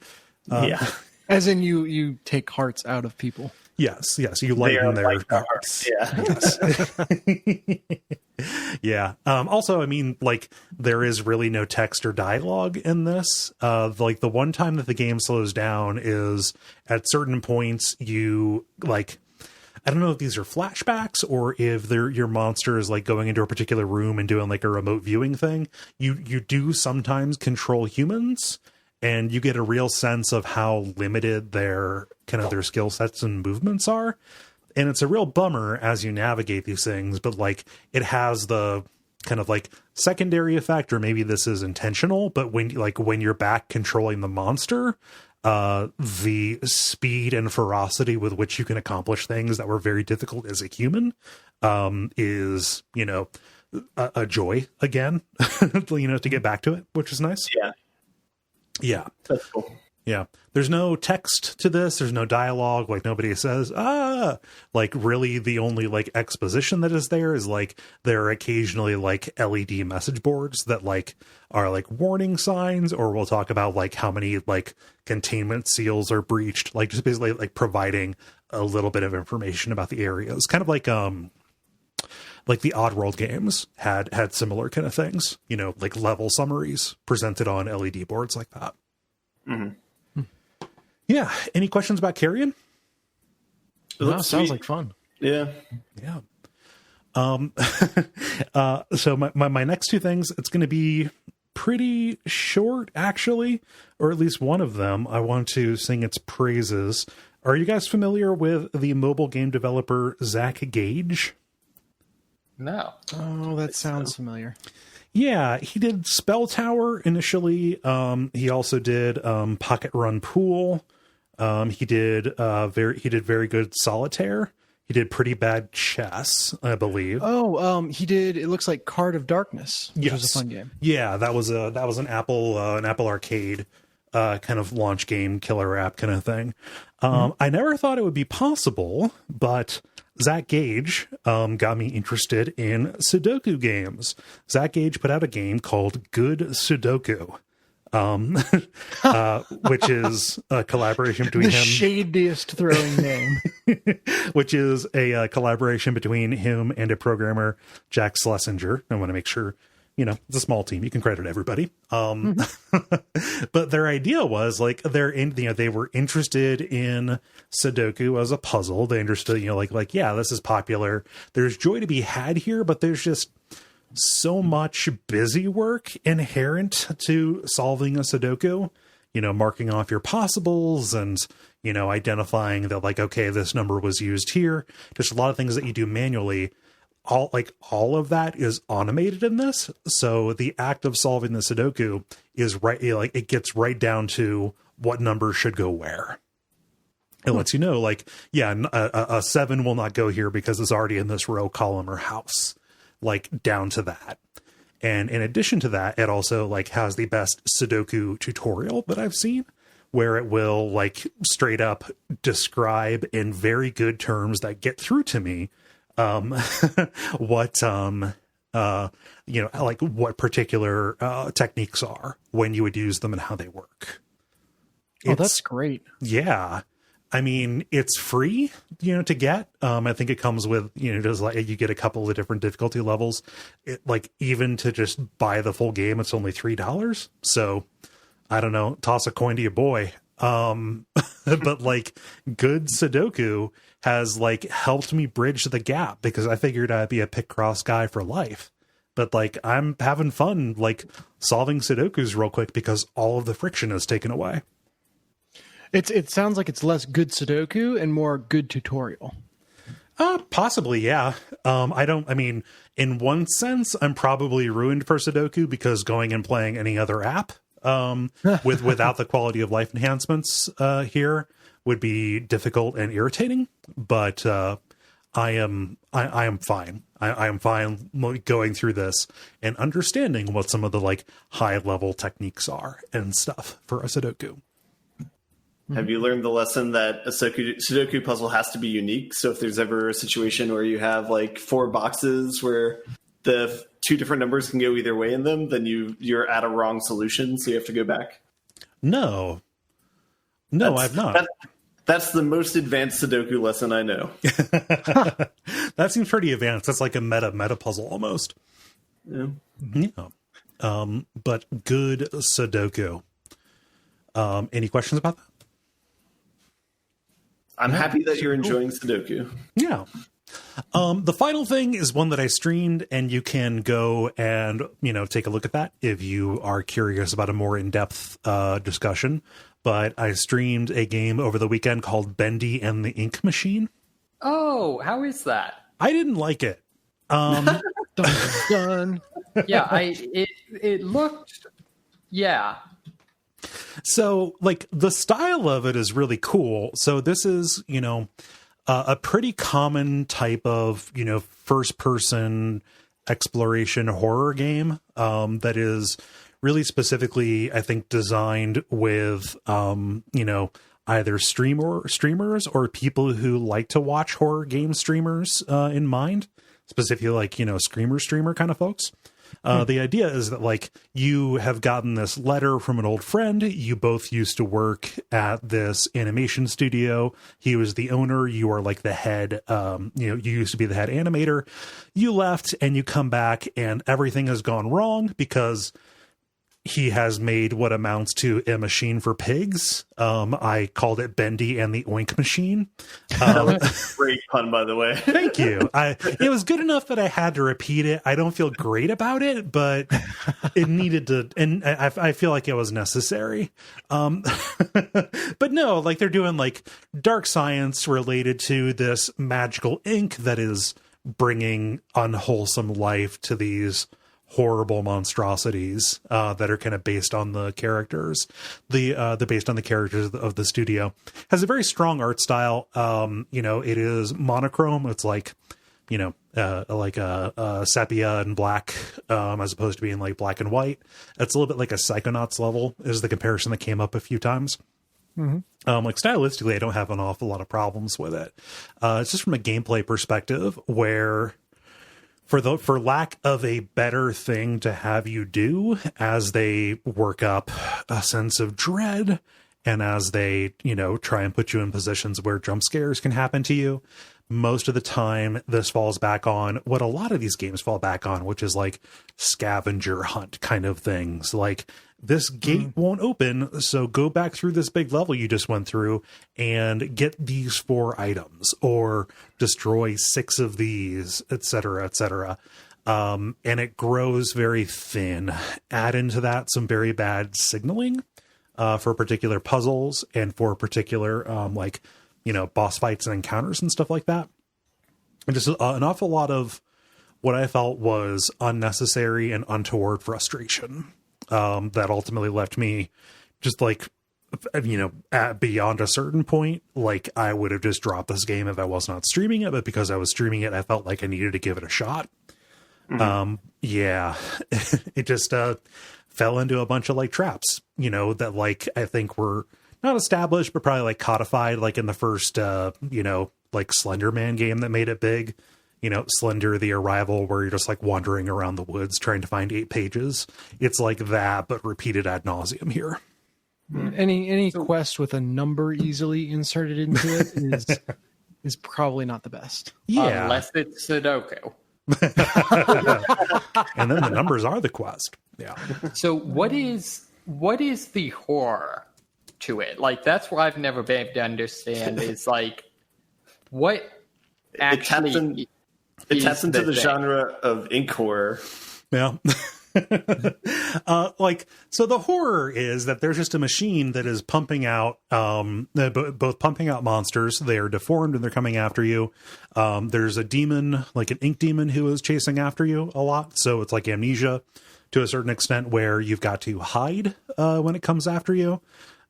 Yeah. As in you take hearts out of people. Yes. You lighten their hearts. Yeah. Yes. Yeah. Also, I mean, like there is really no text or dialogue in this. Like the one time that the game slows down is at certain points you like, I don't know if these are flashbacks or if your monster is like going into a particular room and doing like a remote viewing thing. You do sometimes control humans, and you get a real sense of how limited their skill sets and movements are. And it's a real bummer as you navigate these things, but like it has the kind of like secondary effect, or maybe this is intentional, but when you're back controlling the monster, the speed and ferocity with which you can accomplish things that were very difficult as a human, is, a joy again, to get back to it, which is nice. Yeah. That's cool. Yeah. There's no text to this. There's no dialogue. Like nobody says, like really the only like exposition that is there is like there are occasionally like LED message boards that like are like warning signs, or we'll talk about like how many like containment seals are breached, like just basically like providing a little bit of information about the areas. Kind of like the Oddworld games had similar kind of things, like level summaries presented on LED boards like that. Mm-hmm. Yeah. Any questions about Carrion? Sounds like fun. Yeah. Yeah. So my next two things, it's going to be pretty short, actually, or at least one of them. I want to sing its praises. Are you guys familiar with the mobile game developer Zach Gage? No. Oh, that sounds familiar. Yeah, he did Spell Tower initially. He also did Pocket Run Pool. He did very good Solitaire. He did pretty bad chess, I believe. Oh, he did. It looks like Card of Darkness, which was a fun game. Yeah, that was an Apple Arcade kind of launch game, killer app kind of thing. I never thought it would be possible, but Zach Gage got me interested in Sudoku games. Zach Gage put out a game called Good Sudoku, which is a collaboration between the shadiest throwing name. Which is a collaboration between him and a programmer, Jack Schlesinger. I want to make sure, it's a small team. You can credit everybody. But their idea was like they were interested in Sudoku as a puzzle. They understood, yeah, this is popular. There's joy to be had here, but there's just so much busy work inherent to solving a Sudoku, marking off your possibles and, identifying that like, okay, this number was used here. Just a lot of things that you do manually. All of that is automated in this. So the act of solving the Sudoku is it gets right down to what number should go where. It lets you know, a 7 will not go here because it's already in this row, column, or house, down to that. And in addition to that, it also has the best Sudoku tutorial that I've seen, where it will straight up describe in very good terms that get through to me what what particular techniques are, when you would use them, and how they work. That's great. Yeah. I mean, it's free, to get. I think it comes with, just you get a couple of different difficulty levels. Even to just buy the full game, it's only $3. So I don't know, toss a coin to your boy. But Good Sudoku has helped me bridge the gap, because I figured I'd be a pick cross guy for life. But I'm having fun solving Sudokus real quick because all of the friction is taken away. It sounds like it's less good Sudoku and more good tutorial. Possibly, yeah. In one sense, I'm probably ruined for Sudoku, because going and playing any other app without the quality of life enhancements here would be difficult and irritating. But I am fine. I am fine going through this and understanding what some of the high level techniques are and stuff for a Sudoku. Have you learned the lesson that a Sudoku puzzle has to be unique? So if there's ever a situation where you have 4 boxes where the 2 different numbers can go either way in them, then you're at a wrong solution, so you have to go back? No, I've not. That's the most advanced Sudoku lesson I know. That seems pretty advanced. That's like a meta puzzle almost. Yeah. But Good Sudoku. Any questions about that? I'm happy that you're enjoying Sudoku. Yeah. The final thing is one that I streamed, and you can go and, take a look at that if you are curious about a more in-depth discussion. But I streamed a game over the weekend called Bendy and the Ink Machine. Oh, how is that? I didn't like it. Dun, dun. Yeah, it looked, yeah. So, like, the style of it is really cool. So this is, a pretty common type of, first-person exploration horror game that is really specifically, I think, designed with, either streamers or people who like to watch horror game streamers in mind, specifically like, streamer kind of folks. The idea is that, like, you have gotten this letter from an old friend. You both used to work at this animation studio. He was the owner. You are like the head, you used to be the head animator. You left and you come back and everything has gone wrong because he has made what amounts to a machine for pigs. I called it Bendy and the Oink Machine. Great pun, by the way. Thank you. It was good enough that I had to repeat it. I don't feel great about it, but it needed to, and I feel like it was necessary. But no, like, they're doing like dark science related to this magical ink that is bringing unwholesome life to these horrible monstrosities that are kind of based on the characters. The based on the characters of the studio. Has a very strong art style. It is monochrome. It's like, like a sepia and black, as opposed to being like black and white. It's a little bit like a Psychonauts level is the comparison that came up a few times. Mm-hmm. Like, stylistically, I don't have an awful lot of problems with it. It's just from a gameplay perspective where, for lack of a better thing to have you do, as they work up a sense of dread and as they, try and put you in positions where jump scares can happen to you, most of the time this falls back on what a lot of these games fall back on, which is like scavenger hunt kind of things. Like, this gate won't open, so go back through this big level you just went through and get these 4 items, or destroy 6 of these, etc., etc. And it grows very thin. Add into that some very bad signaling for particular puzzles and for particular, boss fights and encounters and stuff like that. And just an awful lot of what I felt was unnecessary and untoward frustration. That ultimately left me just like, at beyond a certain point. Like, I would have just dropped this game if I was not streaming it, but because I was streaming it, I felt like I needed to give it a shot. Mm-hmm. It just fell into a bunch of like traps, that like I think were not established, but probably like codified, like in the first, like Slender Man game that made it big. Slender the Arrival, where you're just like wandering around the woods trying to find 8 pages. It's like that, but repeated ad nauseum here. Any quest with a number easily inserted into it is probably not the best. Yeah. Unless it's Sudoku. And then the numbers are the quest. Yeah. So what is the horror to it? Like, that's what I've never been able to understand is like, what actually... It taps into the genre of ink horror. Yeah. So the horror is that there's just a machine that is pumping out, both pumping out monsters. They are deformed and they're coming after you. There's a demon, like an ink demon, who is chasing after you a lot. So it's like Amnesia to a certain extent, where you've got to hide when it comes after you.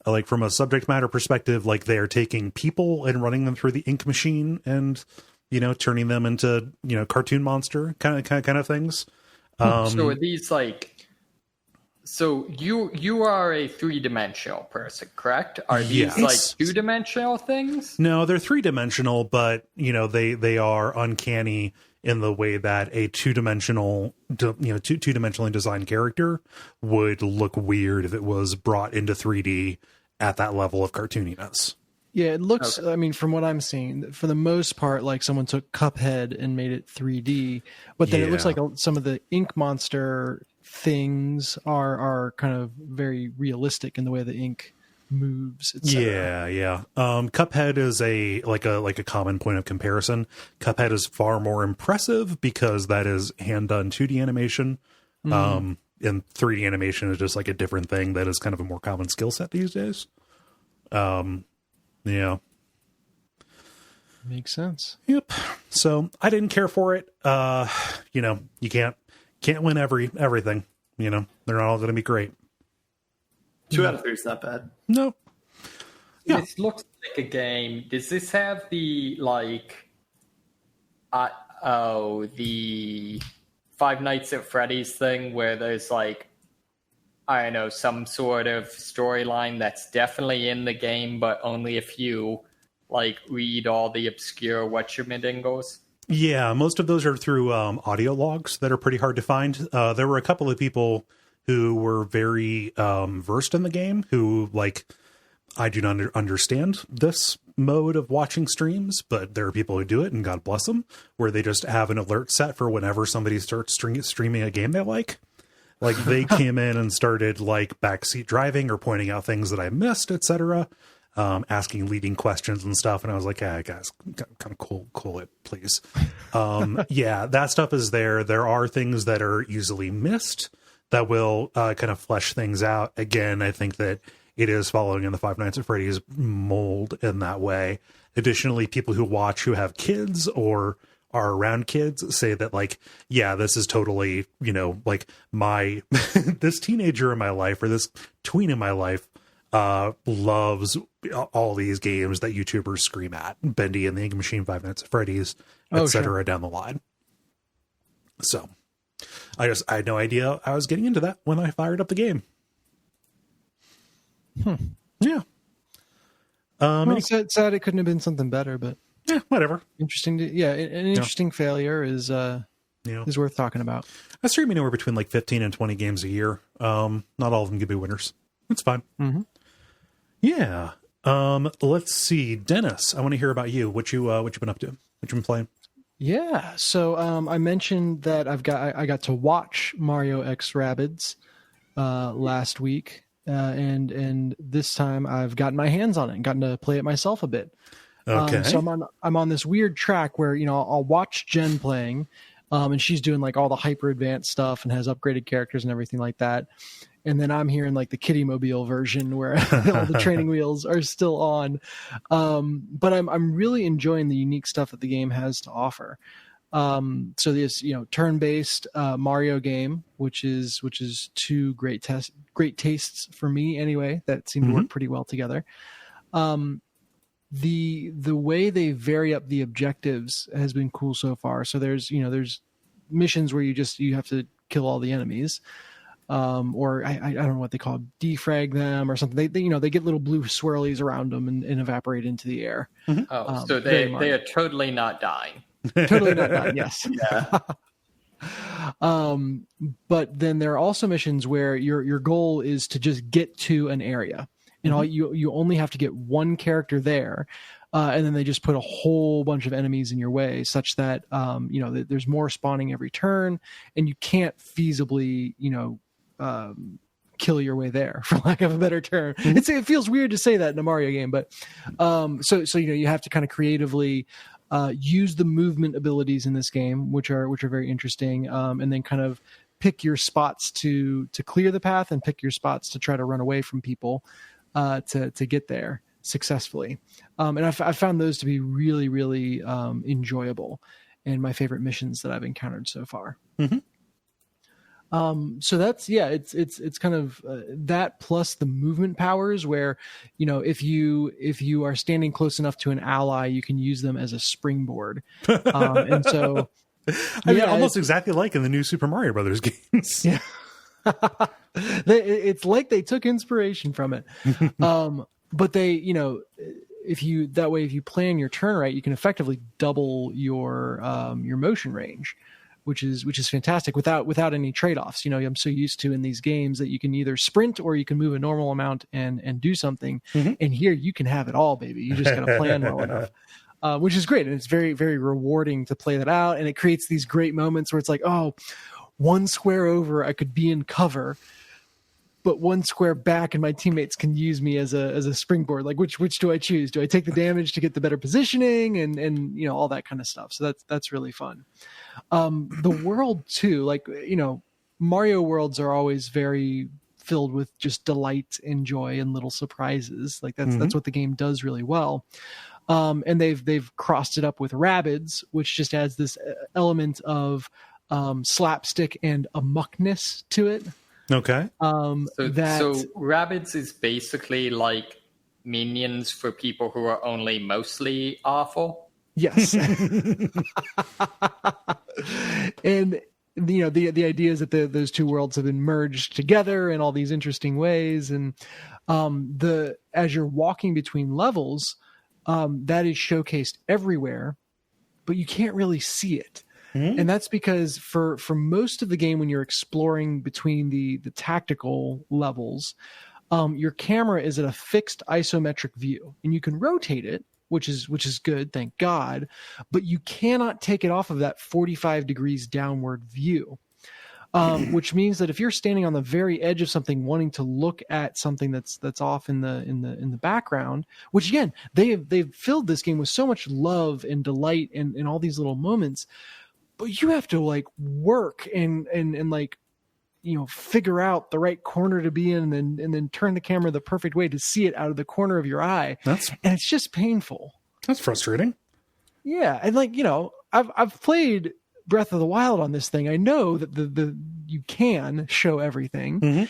Like, from a subject matter perspective, like, they are taking people and running them through the ink machine and, turning them into, cartoon monster kind of things. So are these like, so you are a 3-dimensional person, correct? Are these like 2-dimensional things? No, they're 3-dimensional, but they are uncanny in the way that a 2-dimensional, two-dimensionally designed character would look weird if it was brought into 3D at that level of cartooniness. Yeah, it looks, okay. I mean, from what I'm seeing, for the most part, like someone took Cuphead and made it 3D, but then it looks like some of the ink monster things are kind of very realistic in the way the ink moves, etc. Yeah. Cuphead is a common point of comparison. Cuphead is far more impressive because that is hand done 2D animation. And 3D animation is just like a different thing that is kind of a more common skill set these days. Yeah. Makes sense. Yep. So I didn't care for it. You can't win everything. They're not all going to be great. 2 out of 3 is not bad. No. Yeah. This looks like a game. Does this have the the Five Nights at Freddy's thing where there's like, I don't know, some sort of storyline that's definitely in the game, but only if you read all the obscure whatchamidingos? Yeah, most of those are through audio logs that are pretty hard to find. There were a couple of people who were very versed in the game who, I do not understand this mode of watching streams, but there are people who do it, and God bless them, where they just have an alert set for whenever somebody starts streaming a game they like. Like, they came in and started, backseat driving or pointing out things that I missed, etc., asking leading questions and stuff. And I was like, yeah, guys, kind of cool it, please. Yeah, that stuff is there. There are things that are easily missed that will kind of flesh things out. Again, I think that it is following in the Five Nights at Freddy's mold in that way. Additionally, people who watch who have kids or are around kids say that, yeah, this is totally, my, this teenager in my life or this tween in my life loves all these games that YouTubers scream at. Bendy and the Ink Machine, Five Nights at Freddy's, etc. down the line. So I had no idea I was getting into that when I fired up the game. Yeah. It's sad it couldn't have been something better, but yeah, whatever. Interesting. An interesting failure is worth talking about. I stream anywhere between 15 and 20 games a year. Not all of them could be winners. It's fine. Mm-hmm. Yeah. Let's see, Dennis. I want to hear about you. What you been up to? What you been playing? Yeah. So I mentioned that I got to watch Mario X Rabbids last week. And this time I've gotten my hands on it and gotten to play it myself a bit. Okay. So I'm on this weird track where, I'll watch Jen playing, and she's doing all the hyper advanced stuff and has upgraded characters and everything like that. And then I'm here in the Kitty Mobile version where all the training wheels are still on. But I'm really enjoying the unique stuff that the game has to offer. So this, turn-based Mario game, which is two great tastes for me anyway, that seem to work pretty well together. The way they vary up the objectives has been cool so far. So there's missions where you have to kill all the enemies. Or I don't know what they call it, defrag them or something. They get little blue swirlies around them and evaporate into the air. Mm-hmm. Oh, so they are totally not dying. Totally not dying. Yes. Yeah. But then there are also missions where your goal is to just get to an area, and all you only have to get one character there, and then they just put a whole bunch of enemies in your way, such that there's more spawning every turn, and you can't feasibly kill your way there, for lack of a better term. It feels weird to say that in a Mario game, but so you have to kind of creatively use the movement abilities in this game, which are very interesting, and then kind of pick your spots to clear the path and pick your spots to try to run away from people to get there successfully. And I found those to be really, really enjoyable and my favorite missions that I've encountered so far. Mm-hmm. So that's, it's kind of that plus the movement powers where, if you are standing close enough to an ally, you can use them as a springboard. And so almost exactly like in the new Super Mario Brothers games. Yeah. It's like they took inspiration from it. But they, if you plan your turn right, you can effectively double your motion range, which is fantastic without any trade-offs. I'm so used to in these games that you can either sprint or you can move a normal amount and do something. Mm-hmm. And here you can have it all, baby. You just got to plan well enough, which is great. And it's very, very rewarding to play that out. And it creates these great moments where it's like, oh, one square over, I could be in cover. but one square back, and my teammates can use me as a springboard. Like, which do I choose? Do I take the damage to get the better positioning, and all that kind of stuff? So that's really fun. The world too, like Mario worlds are always very filled with just delight and joy and little surprises. Like that's what the game does really well. And they've crossed it up with Rabbids, which just adds this element of slapstick and amuckness to it. Okay. So Rabbids is basically like Minions for people who are only mostly awful. Yes. And the idea is that those two worlds have been merged together in all these interesting ways, and as you're walking between levels, that is showcased everywhere, but you can't really see it. And that's because for most of the game, when you're exploring between the tactical levels, your camera is at a fixed isometric view, and you can rotate it, which is good, thank God, but you cannot take it off of that 45 degrees downward view. Which means that if you're standing on the very edge of something, wanting to look at something that's off in the background, which again they've filled this game with so much love and delight and all these little moments, but you have to like work and like figure out the right corner to be in, and then turn the camera the perfect way to see it out of the corner of your eye. And it's just painful. That's frustrating. Yeah, and like I've played Breath of the Wild on this thing. I know that the you can show everything,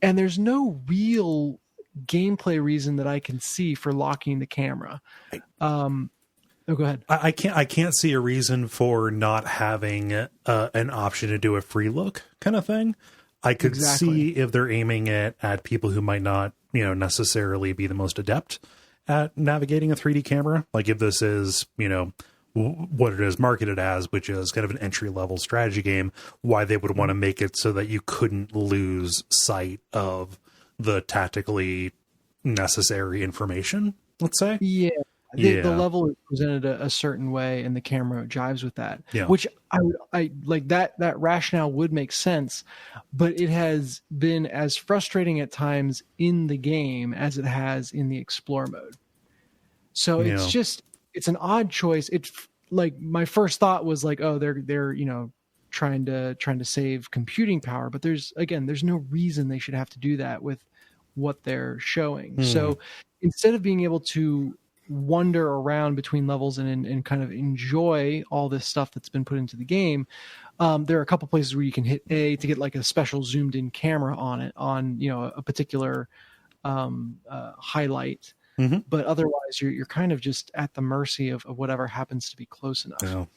and there's no real gameplay reason that I can see for locking the camera. Go ahead. I can't see a reason for not having an option to do a free look kind of thing. I could see if they're aiming it at people who might not necessarily be the most adept at navigating a 3D camera. Like if this is what it is marketed as, which is kind of an entry-level strategy game, why they would want to make it so that you couldn't lose sight of the tactically necessary information, let's say. Yeah. The level is presented a certain way, and the camera jives with that, which I like that rationale would make sense, but it has been as frustrating at times in the game as it has in the explore mode. So it's an odd choice. It's like my first thought was like, oh, they're trying to save computing power, but there's no reason they should have to do that with what they're showing. So instead of being able to wander around between levels and kind of enjoy all this stuff that's been put into the game, there are a couple places where you can hit A to get like a special zoomed in camera on it on a particular highlight. But otherwise you're kind of just at the mercy of whatever happens to be close enough.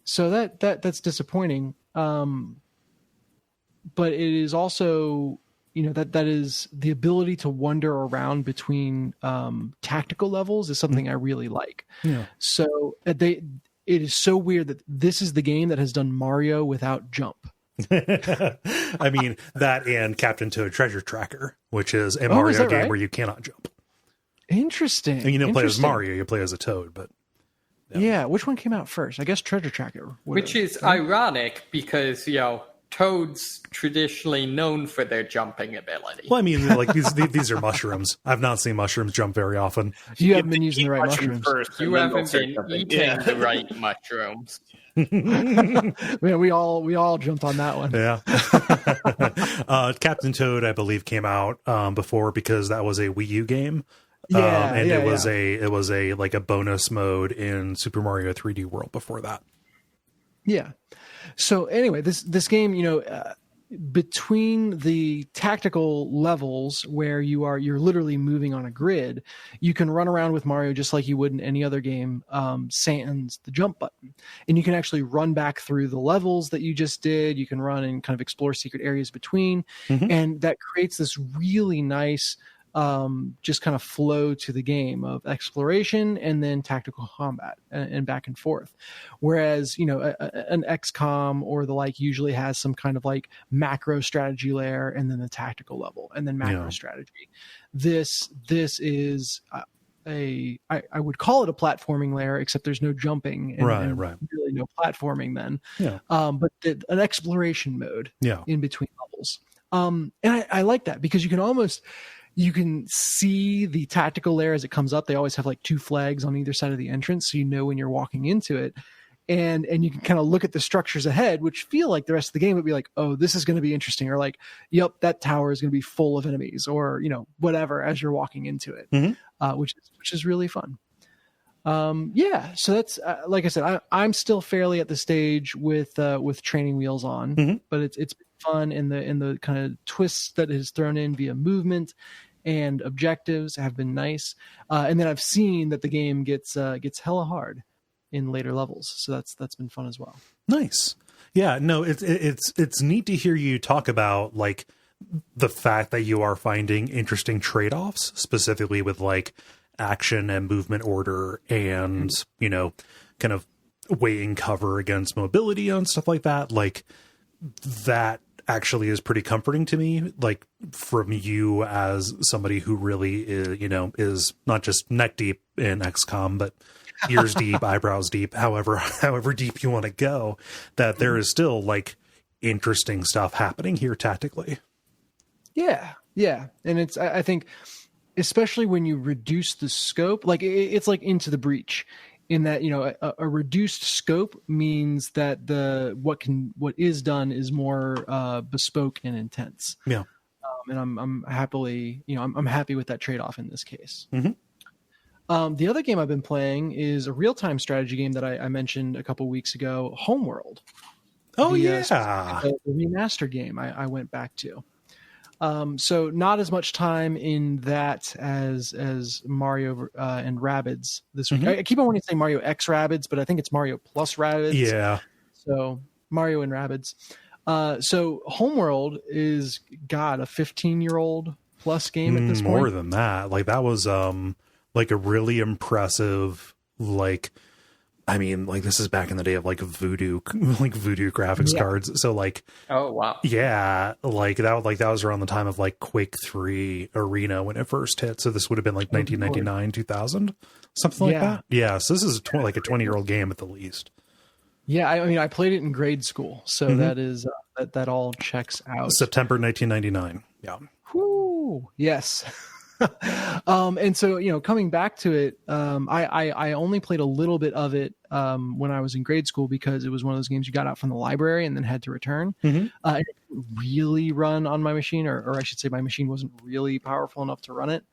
So that's disappointing. But it is also that is the ability to wander around between tactical levels is something I really like. So it is so weird that this is the game that has done Mario without jump. I mean, that and Captain Toad Treasure Tracker, which is a Mario game where you cannot jump. Interesting. And you don't play as Mario, you play as a Toad, but yeah. Which one came out first? I guess Treasure Tracker. Which is ironic because Toads traditionally known for their jumping ability. Well, I mean, like these are mushrooms. I've not seen mushrooms jump very often. You haven't been using the right mushrooms. First, you haven't been eating the right mushrooms. Man, we all jumped on that one. Yeah. Captain Toad, I believe, came out before because that was a Wii U game. It was a like a bonus mode in Super Mario 3D World before that. Yeah. So anyway, this game, between the tactical levels where you're literally moving on a grid, you can run around with Mario just like you would in any other game, sans the jump button. And you can actually run back through the levels that you just did. You can run and kind of explore secret areas between. And that creates this really nice just kind of flow to the game of exploration and then tactical combat and back and forth. Whereas, an XCOM or the like usually has some kind of like macro strategy layer and then the tactical level and then macro strategy. This is I would call it a platforming layer, except there's no jumping and really no platforming then. But an exploration mode in between levels. And I like that because you can see the tactical layer as it comes up. They always have like 2 flags on either side of the entrance, so you know when you're walking into it. And you can kind of look at the structures ahead, which feel like the rest of the game would be like, oh, this is going to be interesting, or like, yep, that tower is going to be full of enemies, or whatever as you're walking into it, which is really fun. So that's like I said, I'm still fairly at the stage with training wheels on, but it's been fun, and the kind of twists that is thrown in via movement and objectives have been nice. And then I've seen that the game gets hella hard in later levels, so that's been fun as well. Nice. Yeah, no, it's neat to hear you talk about like the fact that you are finding interesting trade-offs, specifically with like action and movement order, and kind of weighing cover against mobility and stuff like that. Like that actually is pretty comforting to me, like from you as somebody who really is not just neck deep in XCOM, but ears deep, eyebrows deep, however deep you want to go, that there is still like interesting stuff happening here tactically. Yeah. And it's, I think, especially when you reduce the scope, like it's like Into the Breach, in that, a reduced scope means that what is done is more bespoke and intense. Yeah. And I'm happily, I'm happy with that trade-off in this case. The other game I've been playing is a real-time strategy game that I mentioned a couple weeks ago, Homeworld. Oh, the remastered game I went back to. So not as much time in that as Mario and Rabbids this week. I keep on wanting to say Mario X Rabbids, but I think it's Mario plus Rabbids. Yeah. So Mario and Rabbids. So Homeworld is, God, a 15-year-old plus game at this point. More than that. Like that was like a really impressive, like, I mean, like this is back in the day of like voodoo graphics cards. So like, oh wow, yeah, like that was around the time of like Quake 3 Arena when it first hit. So this would have been like 1999, 2000, something like that. Yeah, so this is like a 20-year-old game at the least. Yeah, I mean, I played it in grade school, so that is that all checks out. September 1999. Yeah. Whoo! Yes. And so, coming back to it, I only played a little bit of it when I was in grade school, because it was one of those games you got out from the library and then had to return. It didn't really run on my machine, or I should say my machine wasn't really powerful enough to run it.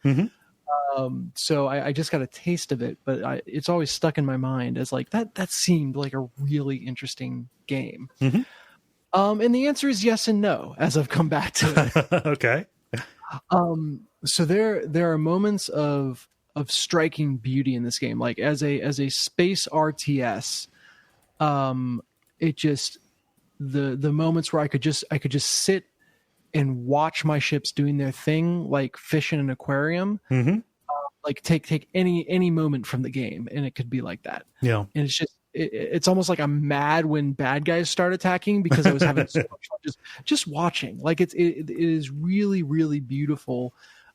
So I just got a taste of it, but it's always stuck in my mind as like that seemed like a really interesting game. And the answer is yes and no, as I've come back to it. Okay. So there are moments of striking beauty in this game. Like as a space RTS, it just the moments where I could just sit and watch my ships doing their thing, like fish in an aquarium. Like take any moment from the game, and it could be like that. Yeah, and it's just it's almost like I'm mad when bad guys start attacking, because I was having so much fun just watching. Like it is really, really beautiful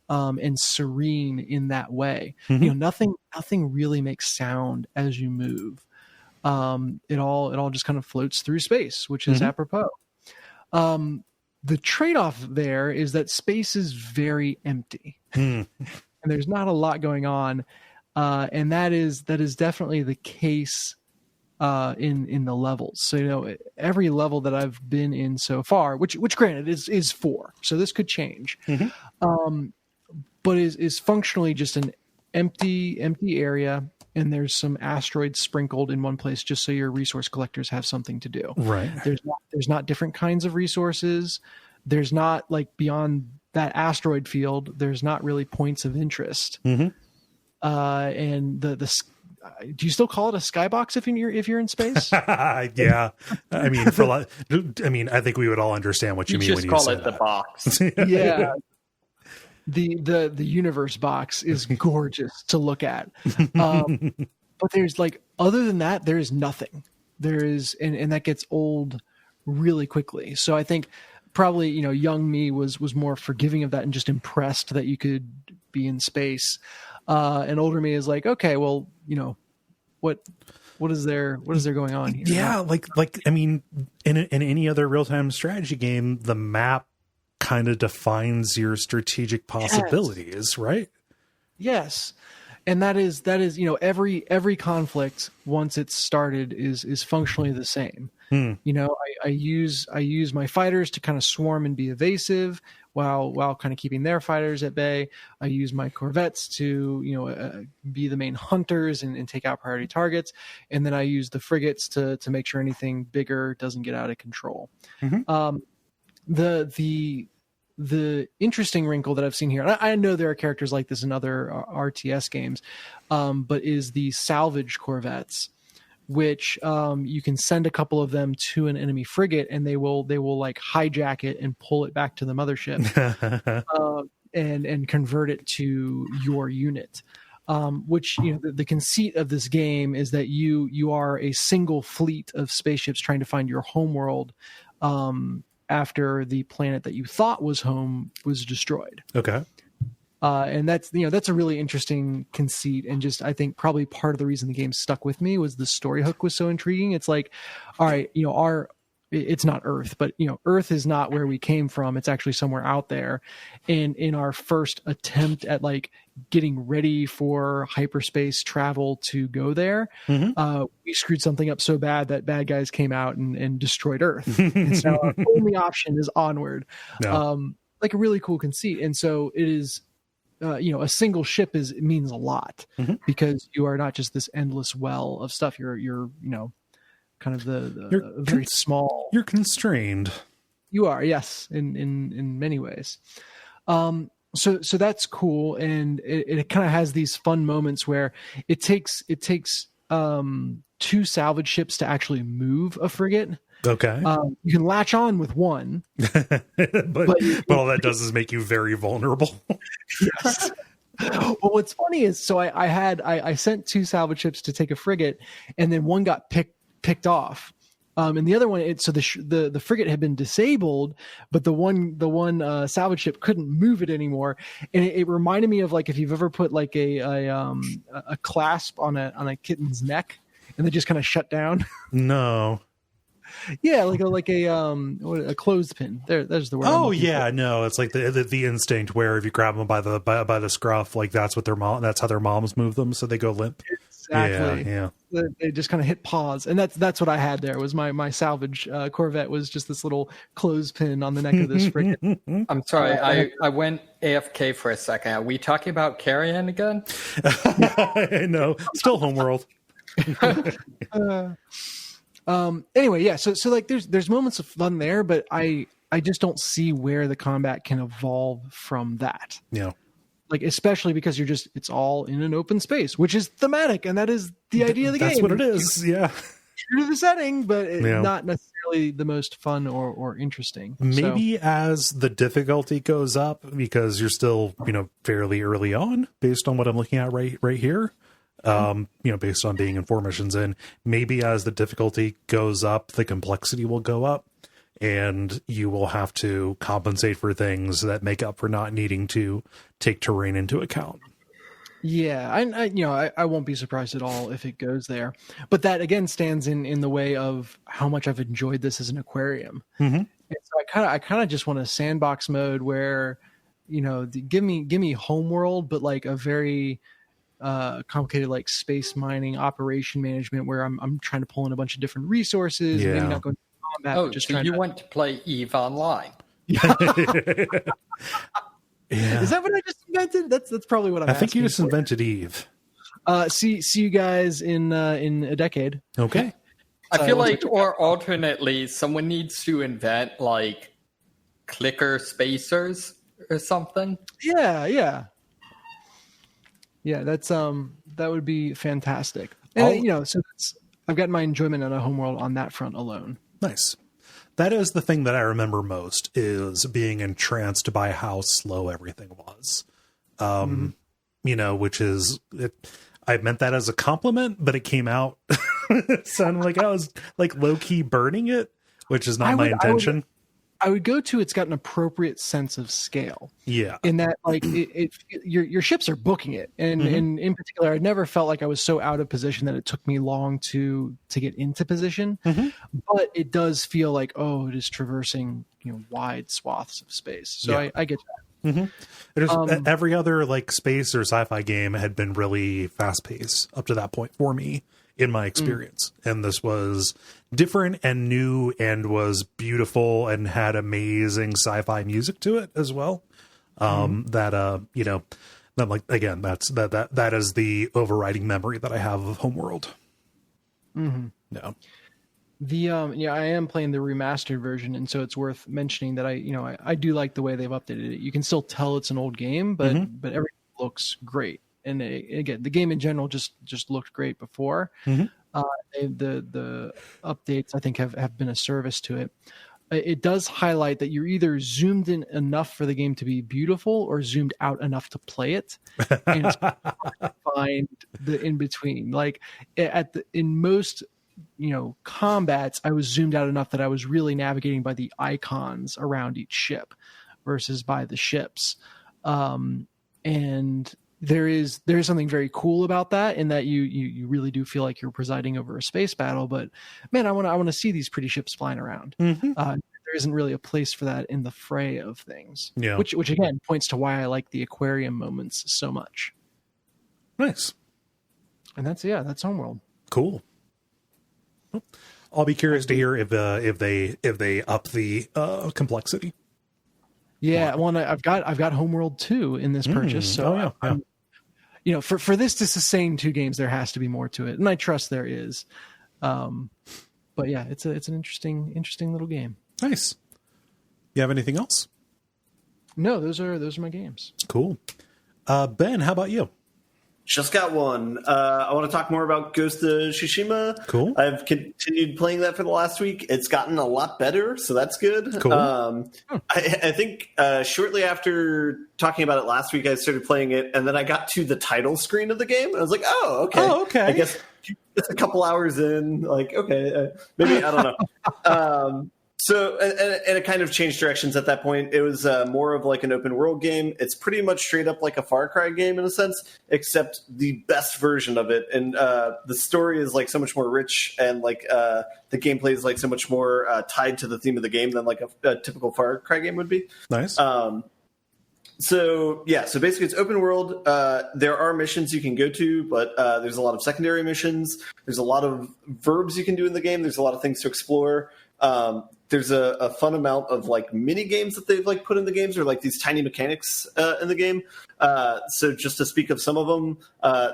and serene in that way. Nothing really makes sound as you move. It all just kind of floats through space, which is apropos. The trade-off there is that space is very empty, and there's not a lot going on, and that is definitely the case in the levels. So every level that I've been in so far, which granted is 4, so this could change, but is functionally just an empty area, and there's some asteroids sprinkled in one place just so your resource collectors have something to do. Right. There's not different kinds of resources. There's not, like, beyond that asteroid field, there's not really points of interest. And the do you still call it a skybox if you're in space? Yeah, I mean, I think we would all understand what you mean when you say that. Just call it the box. Yeah, the universe box is gorgeous to look at, but there's, like, other than that, there is nothing. There is, and that gets old really quickly. So I think probably young me was more forgiving of that and just impressed that you could be in space. And older me is like, okay, well, what is there going on here? Yeah, like I mean, in any other real-time strategy game, the map kind of defines your strategic possibilities, right? Yes. And that is, every conflict once it's started is functionally the same. I use my fighters to kind of swarm and be evasive while kind of keeping their fighters at bay. I use my corvettes to, be the main hunters and take out priority targets. And then I use the frigates to make sure anything bigger doesn't get out of control. The interesting wrinkle that I've seen here, and I know there are characters like this in other RTS games, but is the salvage corvettes, which you can send a couple of them to an enemy frigate, and they will like hijack it and pull it back to the mothership, and convert it to your unit. Which the conceit of this game is that you are a single fleet of spaceships trying to find your homeworld. After the planet that you thought was home was destroyed. Okay. And that's a really interesting conceit. And just, I think probably part of the reason the game stuck with me was the story hook was so intriguing. It's like, all right, it's not Earth, but Earth is not where we came from. It's actually somewhere out there. And in our first attempt at like getting ready for hyperspace travel to go there, we screwed something up so bad that bad guys came out and destroyed Earth. And so our only option is onward. Like a really cool conceit. And so it is, a single ship means a lot because you are not just this endless well of stuff. You're kind of the very small. You're constrained. You are, yes, in many ways. So that's cool, and it kind of has these fun moments where it takes two salvage ships to actually move a frigate. Okay. You can latch on with one, but all that does is make you very vulnerable. Yes. Well, what's funny is, so I sent two salvage ships to take a frigate, and then one got picked off, and the other one, the frigate had been disabled, but the one salvage ship couldn't move it anymore, and it reminded me of like if you've ever put like a clasp on a kitten's neck and they just kind of shut down. No. Yeah, like a clothespin. There's the word. Oh yeah, no, it's like the instinct where if you grab them by the scruff, like that's how their moms move them, so they go limp. Exactly. Yeah. They just kind of hit pause, and that's what I had there. Was my salvage corvette was just this little clothespin on the neck of this frigate. I'm sorry, I went AFK for a second. Are we talking about Carrion again? No, still Homeworld. Anyway, yeah. So like there's moments of fun there, but I just don't see where the combat can evolve from that. Yeah. Like, especially because it's all in an open space, which is thematic, and that is the idea of the game. That's what it is. Yeah. True to the setting, but not necessarily the most fun or interesting. Maybe as the difficulty goes up, because you're still, fairly early on based on what I'm looking at right here. Based on being in 4 missions in, maybe as the difficulty goes up, the complexity will go up, and you will have to compensate for things that make up for not needing to take terrain into account. Yeah, I won't be surprised at all if it goes there. But that again stands in the way of how much I've enjoyed this as an aquarium. And so I kind of just want a sandbox mode where, give me Homeworld, but like a very complicated like space mining operation management where I'm trying to pull in a bunch of different resources. Yeah. And maybe not going to combat. Oh, just so you want to play EVE Online? Yeah. Is that what I just invented? That's probably what I think you just invented EVE. See you guys in a decade. Okay. I feel like, or alternately, someone needs to invent like clicker spacers or something. Yeah. That's that would be fantastic. And so I've got my enjoyment on a Homeworld on that front alone. Nice. That is the thing that I remember most, is being entranced by how slow everything was. Which is I meant that as a compliment, but it came out sounding like I was like low key burning it, which is not my intention. I would go to, it's got an appropriate sense of scale. Yeah. In that, like, your ships are booking it, and in particular, I never felt like I was so out of position that it took me long to get into position. But it does feel like, oh, it is traversing wide swaths of space. So I get that. Every other like space or sci-fi game had been really fast paced up to that point for me in my experience, and this was different and new and was beautiful and had amazing sci-fi music to it as well. That like, again, that is the overriding memory that I have of Homeworld. No. I am playing the remastered version, and so it's worth mentioning that I do like the way they've updated it. You can still tell it's an old game, but everything looks great. And again, the game in general just looked great before. The updates, I think, have been a service to it. It does highlight that you're either zoomed in enough for the game to be beautiful or zoomed out enough to play it, and it's hard to find the in between. Like in most combats, I was zoomed out enough that I was really navigating by the icons around each ship versus by the ships. And there is something very cool about that, in that you really do feel like you're presiding over a space battle. But man, I want to see these pretty ships flying around. There isn't really a place for that in the fray of things. Yeah. Which again points to why I like the aquarium moments so much. Nice. And that's Homeworld. Cool. I'll be curious to hear if they up the complexity. Yeah, well, I've got Homeworld 2 in this purchase, so for this to sustain 2 games, there has to be more to it, and I trust there is. But yeah, it's an interesting little game. Nice. You have anything else? No, those are my games. Cool. Ben, how about you? Just got one. I want to talk more about Ghost of Tsushima. Cool. I've continued playing that for the last week. It's gotten a lot better, so that's good. Cool. I think shortly after talking about it last week, I started playing it, and then I got to the title screen of the game, and I was like, oh, okay. I guess it's a couple hours in. Like, okay, maybe, I don't know. So, and it kind of changed directions at that point. It was more of like an open world game. It's pretty much straight up like a Far Cry game in a sense, except the best version of it. And the story is like so much more rich, and like the gameplay is like so much more tied to the theme of the game than like a typical Far Cry game would be. Nice. So basically it's open world. There are missions you can go to, but there's a lot of secondary missions. There's a lot of verbs you can do in the game. There's a lot of things to explore. There's a fun amount of like mini games that they've like put in the games, or like these tiny mechanics in the game. So just to speak of some of them,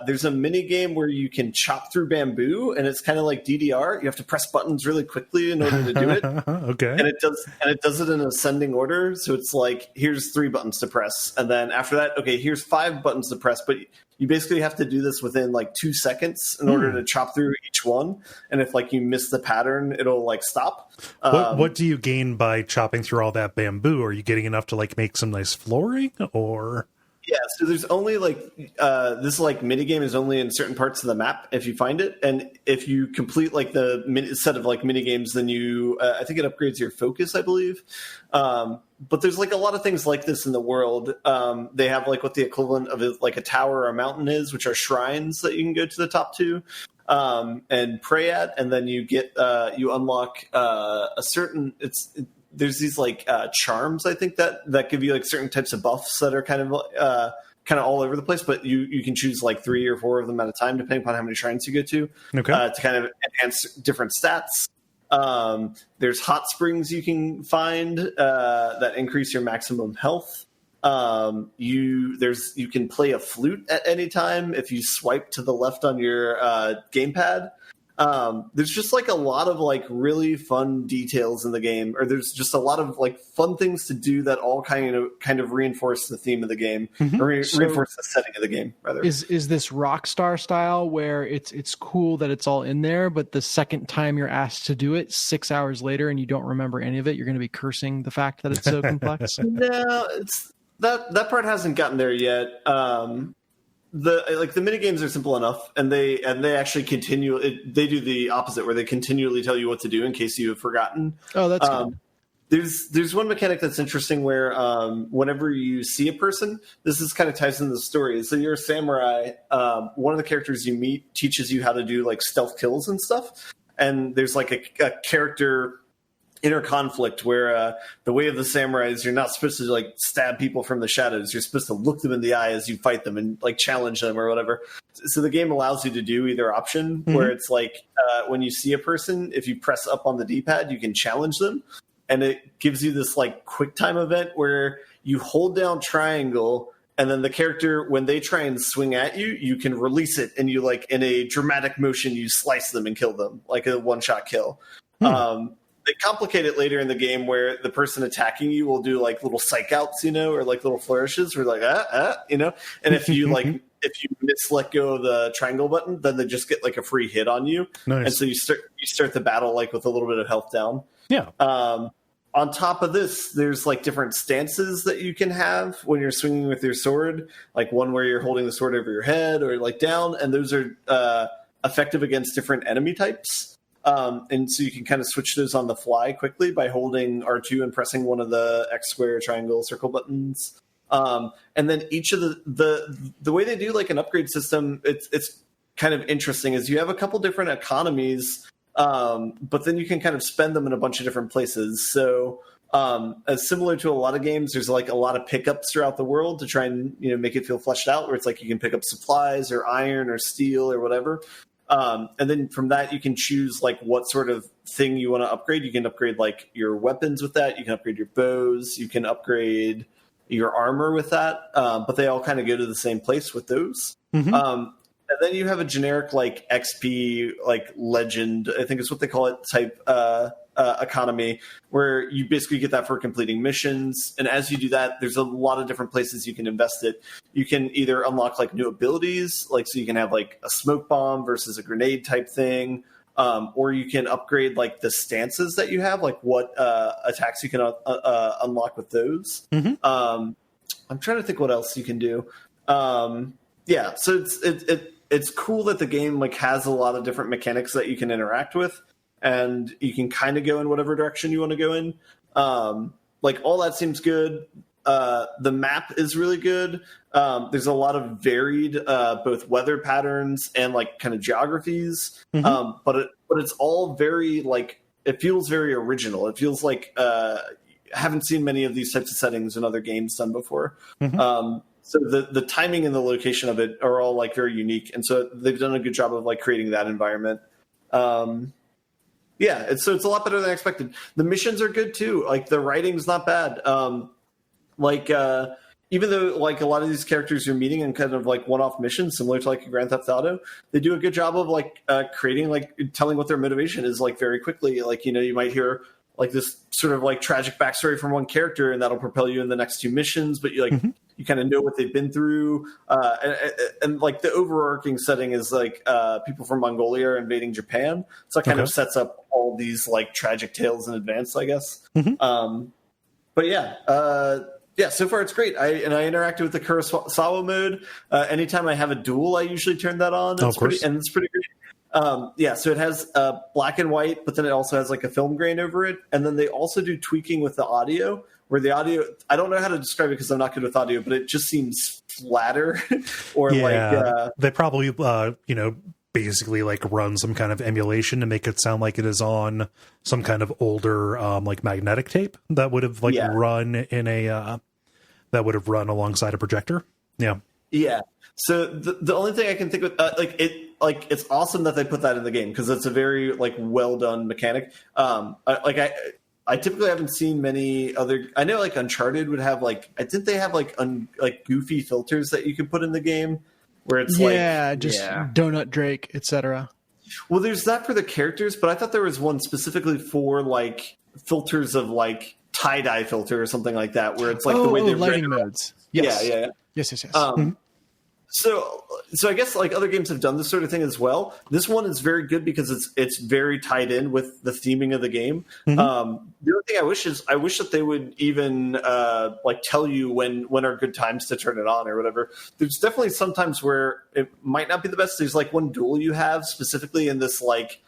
there's a mini game where you can chop through bamboo, and it's kind of like DDR. You have to press buttons really quickly in order to do it. Okay. And it does it in ascending order. So it's like, here's 3 buttons to press, and then after that, okay, here's 5 buttons to press, but you basically have to do this within like 2 seconds in order to chop through each one. And if like you miss the pattern, it'll like stop. What do you gain by chopping through all that bamboo? Are you getting enough to like make some nice flooring, or? Yeah, so there's only like this like mini game is only in certain parts of the map if you find it, and if you complete like the set of like mini games, then you I think it upgrades your focus, I believe. But there's like a lot of things like this in the world. They have like what the equivalent of like a tower or a mountain is, which are shrines that you can go to the top to and pray at, and then you get you unlock a certain there's these like charms, I think that give you like certain types of buffs that are kind of all over the place, but you can choose like 3 or 4 of them at a time depending upon how many shrines you go to to kind of enhance different stats. There's hot springs you can find that increase your maximum health. You can play a flute at any time if you swipe to the left on your gamepad. There's just like a lot of like really fun details in the game, or there's just a lot of like fun things to do that all kind of reinforce the theme of the game, or reinforce the setting of the game rather. Is this Rockstar style where it's cool that it's all in there, but the second time you're asked to do it 6 hours later and you don't remember any of it, you're going to be cursing the fact that it's so complex? No, it's that part hasn't gotten there yet. The mini games are simple enough, and they actually they do the opposite, where they continually tell you what to do in case you have forgotten. Oh, that's good. There's one mechanic that's interesting where whenever you see a person, this is kind of ties into the story. So you're a samurai. One of the characters you meet teaches you how to do like stealth kills and stuff. And there's like a character inner conflict where the way of the samurai is you're not supposed to like stab people from the shadows. You're supposed to look them in the eye as you fight them and like challenge them or whatever. So the game allows you to do either option where it's like when you see a person, if you press up on the D-pad, you can challenge them. And it gives you this like quick time event where you hold down triangle and then the character, when they try and swing at you, you can release it and you like in a dramatic motion, you slice them and kill them like a one-shot kill. They complicate it later in the game where the person attacking you will do like little psych outs, you know, or like little flourishes where like, you know, and if you like, if you let go of the triangle button, then they just get like a free hit on you. Nice. And so you start the battle like with a little bit of health down. Yeah. On top of this, there's like different stances that you can have when you're swinging with your sword, like one where you're holding the sword over your head or like down. And those are effective against different enemy types. And so you can kind of switch those on the fly quickly by holding R2 and pressing one of the X, square, triangle, circle buttons. And then each of the way they do like an upgrade system, it's kind of interesting is you have a couple different economies, but then you can kind of spend them in a bunch of different places. So as similar to a lot of games, there's like a lot of pickups throughout the world to try and, you know, make it feel fleshed out where it's like you can pick up supplies or iron or steel or whatever. And then from that, you can choose like what sort of thing you want to upgrade. You can upgrade like your weapons with that. You can upgrade your bows. You can upgrade your armor with that. But they all kind of go to the same place with those. And then you have a generic like XP, like legend, I think is what they call it, type economy, where you basically get that for completing missions. And as you do that, there's a lot of different places you can invest it. You can either unlock like new abilities, like so you can have like a smoke bomb versus a grenade type thing, or you can upgrade like the stances that you have, like what attacks you can unlock with those. I'm trying to think what else you can do. Yeah, so it's cool that the game like has a lot of different mechanics that you can interact with, and you can kind of go in whatever direction you want to go in. Like all that seems good. The map is really good. There's a lot of varied both weather patterns and like kind of geographies. But it's all very like it feels very original. It feels like I haven't seen many of these types of settings in other games done before. So the timing and the location of it are all like very unique, and so they've done a good job of like creating that environment. Yeah, it's a lot better than I expected. The missions are good too. Like the writing's not bad. Even though like a lot of these characters you're meeting in kind of like one-off missions, similar to like Grand Theft Auto, they do a good job of like creating like telling what their motivation is like very quickly. Like, you know, you might hear like this sort of like tragic backstory from one character, and that'll propel you in the next two missions. But you like you kind of know what they've been through, and like the overarching setting is like people from Mongolia are invading Japan, so it kind of sets up all these like tragic tales in advance, I guess. But yeah. Yeah, so far it's great. I interacted with the Kurosawa mode. Anytime I have a duel, I usually turn that on. It's pretty great. Yeah, so it has black and white, but then it also has like a film grain over it. And then they also do tweaking with the audio, where the audio, I don't know how to describe it because I'm not good with audio, but it just seems flatter or they probably, basically like run some kind of emulation to make it sound like it is on some kind of older like magnetic tape that would have run in a that would have run alongside a projector. Yeah So the only thing I can think of it's awesome that they put that in the game because it's a very like well done mechanic. I typically haven't seen many other. I know like Uncharted would have like I think they have like goofy filters that you can put in the game. Where it's Donut Drake, etc. Well, there's that for the characters, but I thought there was one specifically for like filters of like tie-dye filter or something like that, where it's like the way they lighting modes. Yes. Yeah. Yes. So I guess like other games have done this sort of thing as well. This one is very good because it's very tied in with the theming of the game. The other thing I wish that they would even like tell you when are good times to turn it on or whatever. There's definitely some times where it might not be the best. There's like one duel you have specifically in this like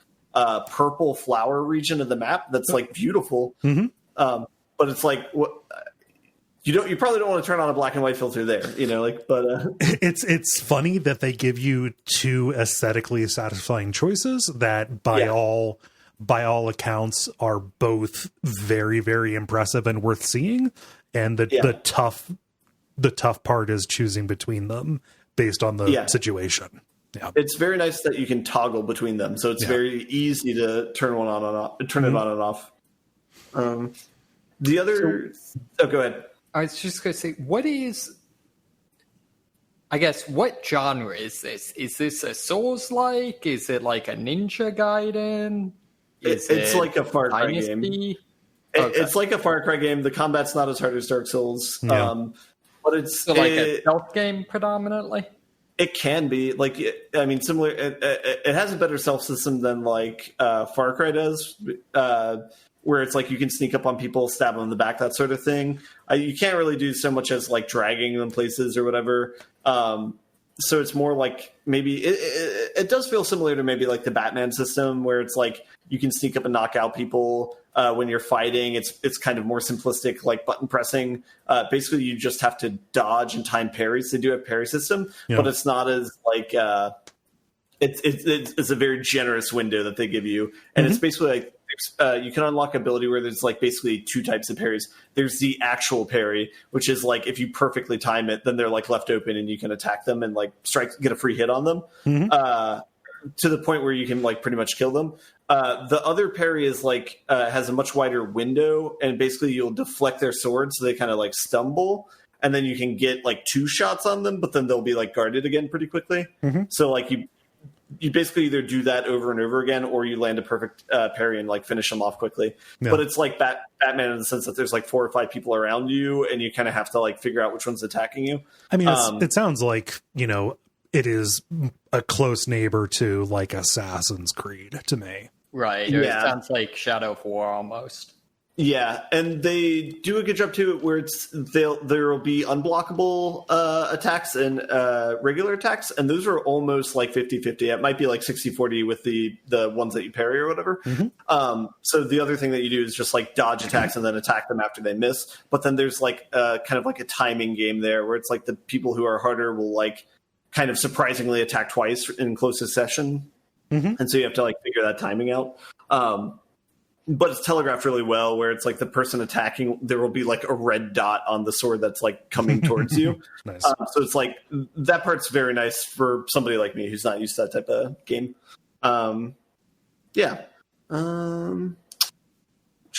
purple flower region of the map that's like beautiful. But it's like what. You probably don't want to turn on a black and white filter there, but it's funny that they give you two aesthetically satisfying choices that by all accounts are both very, very impressive and worth seeing. And the tough part is choosing between them based on the situation. Yeah. It's very nice that you can toggle between them. So it's very easy to turn one on and off, turn it on and off. The other, go ahead. I was just going to say, what genre is this? Is this a Souls-like? Is it like a Ninja Gaiden? It's like a Far Cry game. It's like a Far Cry game. The combat's not as hard as Dark Souls. Yeah. But it's like a stealth game predominantly? It can be. Similar. It has a better stealth system than Far Cry does. Where it's like you can sneak up on people, stab them in the back, that sort of thing. You can't really do so much as dragging them places or whatever. So it's more like maybe it does feel similar to maybe the Batman system, where it's like you can sneak up and knock out people when you're fighting. It's kind of more simplistic, like button pressing. Basically, you just have to dodge and time parries. They do have parry system, but it's not as it's a very generous window that they give you, and it's basically you can unlock ability where there's basically two types of parries. There's the actual parry, which is if you perfectly time it, then they're left open and you can attack them and get a free hit on them to the point where you can pretty much kill them. The other parry is has a much wider window, and basically you'll deflect their swords so they kind of stumble, and then you can get two shots on them, but then they'll be guarded again pretty quickly. So you basically either do that over and over again, or you land a perfect parry and finish them off quickly. Yeah. But it's like Batman in the sense that there's 4 or 5 people around you, and you kind of have to figure out which one's attacking you. I mean, it sounds like it is a close neighbor to Assassin's Creed to me. Right. It sounds like Shadow of War almost. Yeah, and they do a good job too, where there will be unblockable attacks and regular attacks, and those are almost 50-50. It might be 60-40 with the ones that you parry or whatever. So the other thing that you do is just dodge attacks and then attack them after they miss. But then there's kind of a timing game there, where it's the people who are harder will kind of surprisingly attack twice in close succession, and so you have to figure that timing out. But it's telegraphed really well, where it's the person attacking, there will be a red dot on the sword that's coming towards you. Nice. So it's that part's very nice for somebody like me who's not used to that type of game. Trying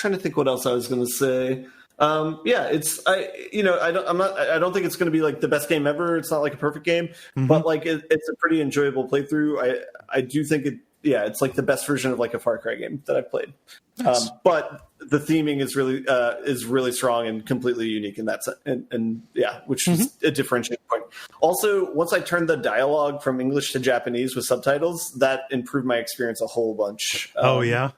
to think what else I was going to say. I don't think it's going to be the best game ever. It's not a perfect game, but it's a pretty enjoyable playthrough. I do think it's the best version of a Far Cry game that I've played. Nice. But the theming is really strong and completely unique in that which is a differentiating point. Also, once I turned the dialogue from English to Japanese with subtitles, that improved my experience a whole bunch. Yeah,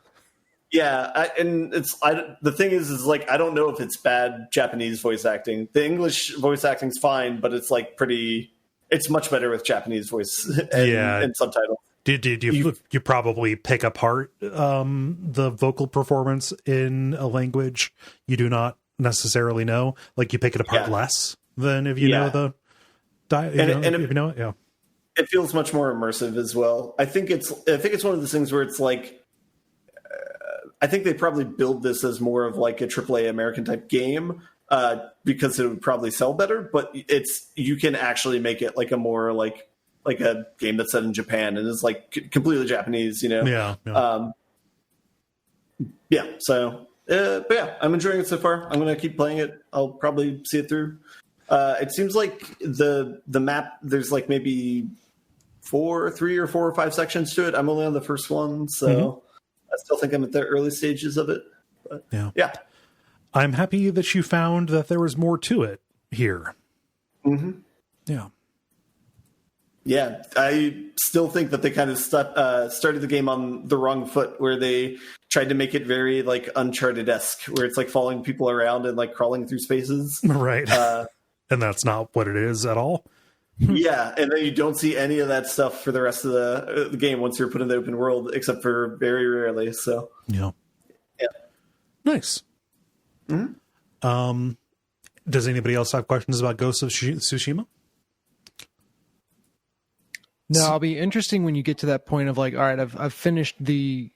the thing is I don't know if it's bad Japanese voice acting. The English voice acting's fine, but it's it's much better with Japanese voice and subtitles. Did you probably pick apart the vocal performance in a language you do not necessarily know? You pick it apart less than if you know the if you know it. Yeah, it feels much more immersive as well. I think it's one of those things where it's I think they probably build this as more of a AAA American type game because it would probably sell better. But you can actually make it a more a game that's set in Japan and is completely Japanese, Yeah. So, I'm enjoying it so far. I'm going to keep playing it. I'll probably see it through. It seems like the map, there's maybe 3 or 4 or 5 sections to it. I'm only on the first one, so I still think I'm at the early stages of it. But, yeah. I'm happy that you found that there was more to it here. Yeah. Yeah, I still think that they kind of started the game on the wrong foot, where they tried to make it very Uncharted-esque, where it's following people around and crawling through spaces. Right. And that's not what it is at all. Yeah, and then you don't see any of that stuff for the rest of the game once you're put in the open world, except for very rarely. So yeah. Nice. Does anybody else have questions about Ghost of Tsushima? No, I'll be interesting when you get to that point of like, all right, I've finished the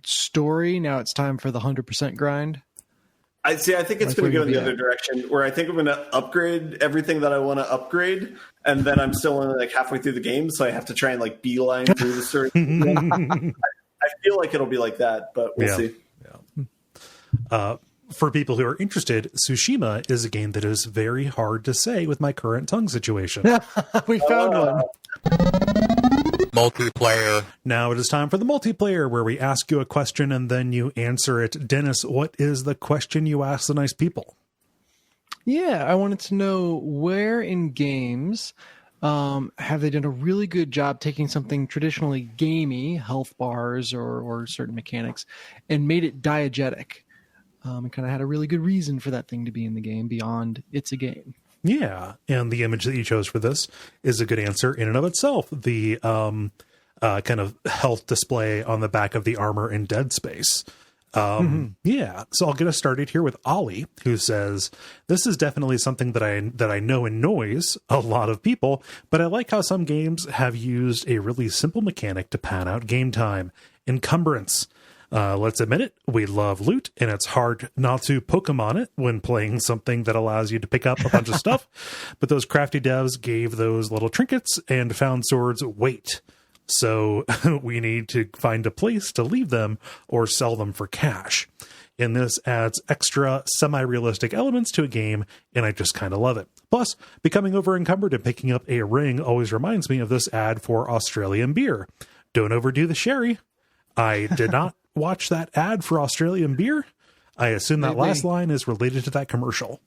story. Now it's time for the 100% grind. I think it's going to go in the other direction, where I think I'm going to upgrade everything that I want to upgrade, and then I'm still only like halfway through the game, so I have to try and like beeline through the story. I feel like it'll be like that, but we'll see. Yeah. For people who are interested, Tsushima is a game that is very hard to say with my current tongue situation. We found one. Multiplayer. Now it is time for the multiplayer, where we ask you a question and then you answer it. Dennis, what is the question you ask the nice people? Yeah, I wanted to know where in games have they done a really good job taking something traditionally gamey, health bars or certain mechanics, and made it diegetic. And kind of had a really good reason for that thing to be in the game beyond it's a game. Yeah, and the image that you chose for this is a good answer in and of itself. The kind of health display on the back of the armor in Dead Space. Yeah, so I'll get us started here with Ollie, who says, this is definitely something that I know annoys a lot of people, but I like how some games have used a really simple mechanic to pad out game time. Encumbrance. Let's admit it, we love loot, and it's hard not to Pokemon it when playing something that allows you to pick up a bunch of stuff. But those crafty devs gave those little trinkets and found swords weight. So we need to find a place to leave them or sell them for cash. And this adds extra semi-realistic elements to a game, and I just kind of love it. Plus, becoming over-encumbered and picking up a ring always reminds me of this ad for Australian beer. Don't overdo the sherry. I did not watch that ad for Australian beer. I assume that last line is related to that commercial.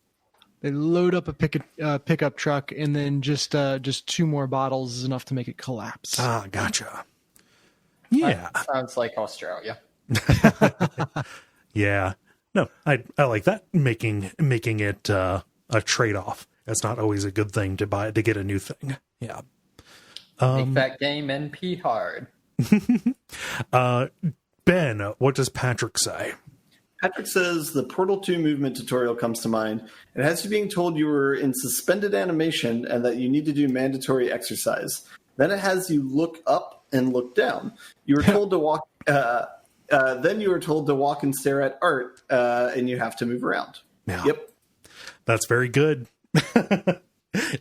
They load up a pickup truck, and then just 2 more bottles is enough to make it collapse. Ah, gotcha. Yeah, that sounds like Australia. Yeah, no, I like that. Making it a trade-off. That's not always a good thing to get a new thing. Yeah. Make that game NP hard. Ben, what does Patrick say? Patrick says the Portal 2 movement tutorial comes to mind. It has you being told you were in suspended animation and that you need to do mandatory exercise. Then it has you look up and look down. You were told to walk. Then you were told to walk and stare at art, and you have to move around. Yeah. Yep, that's very good.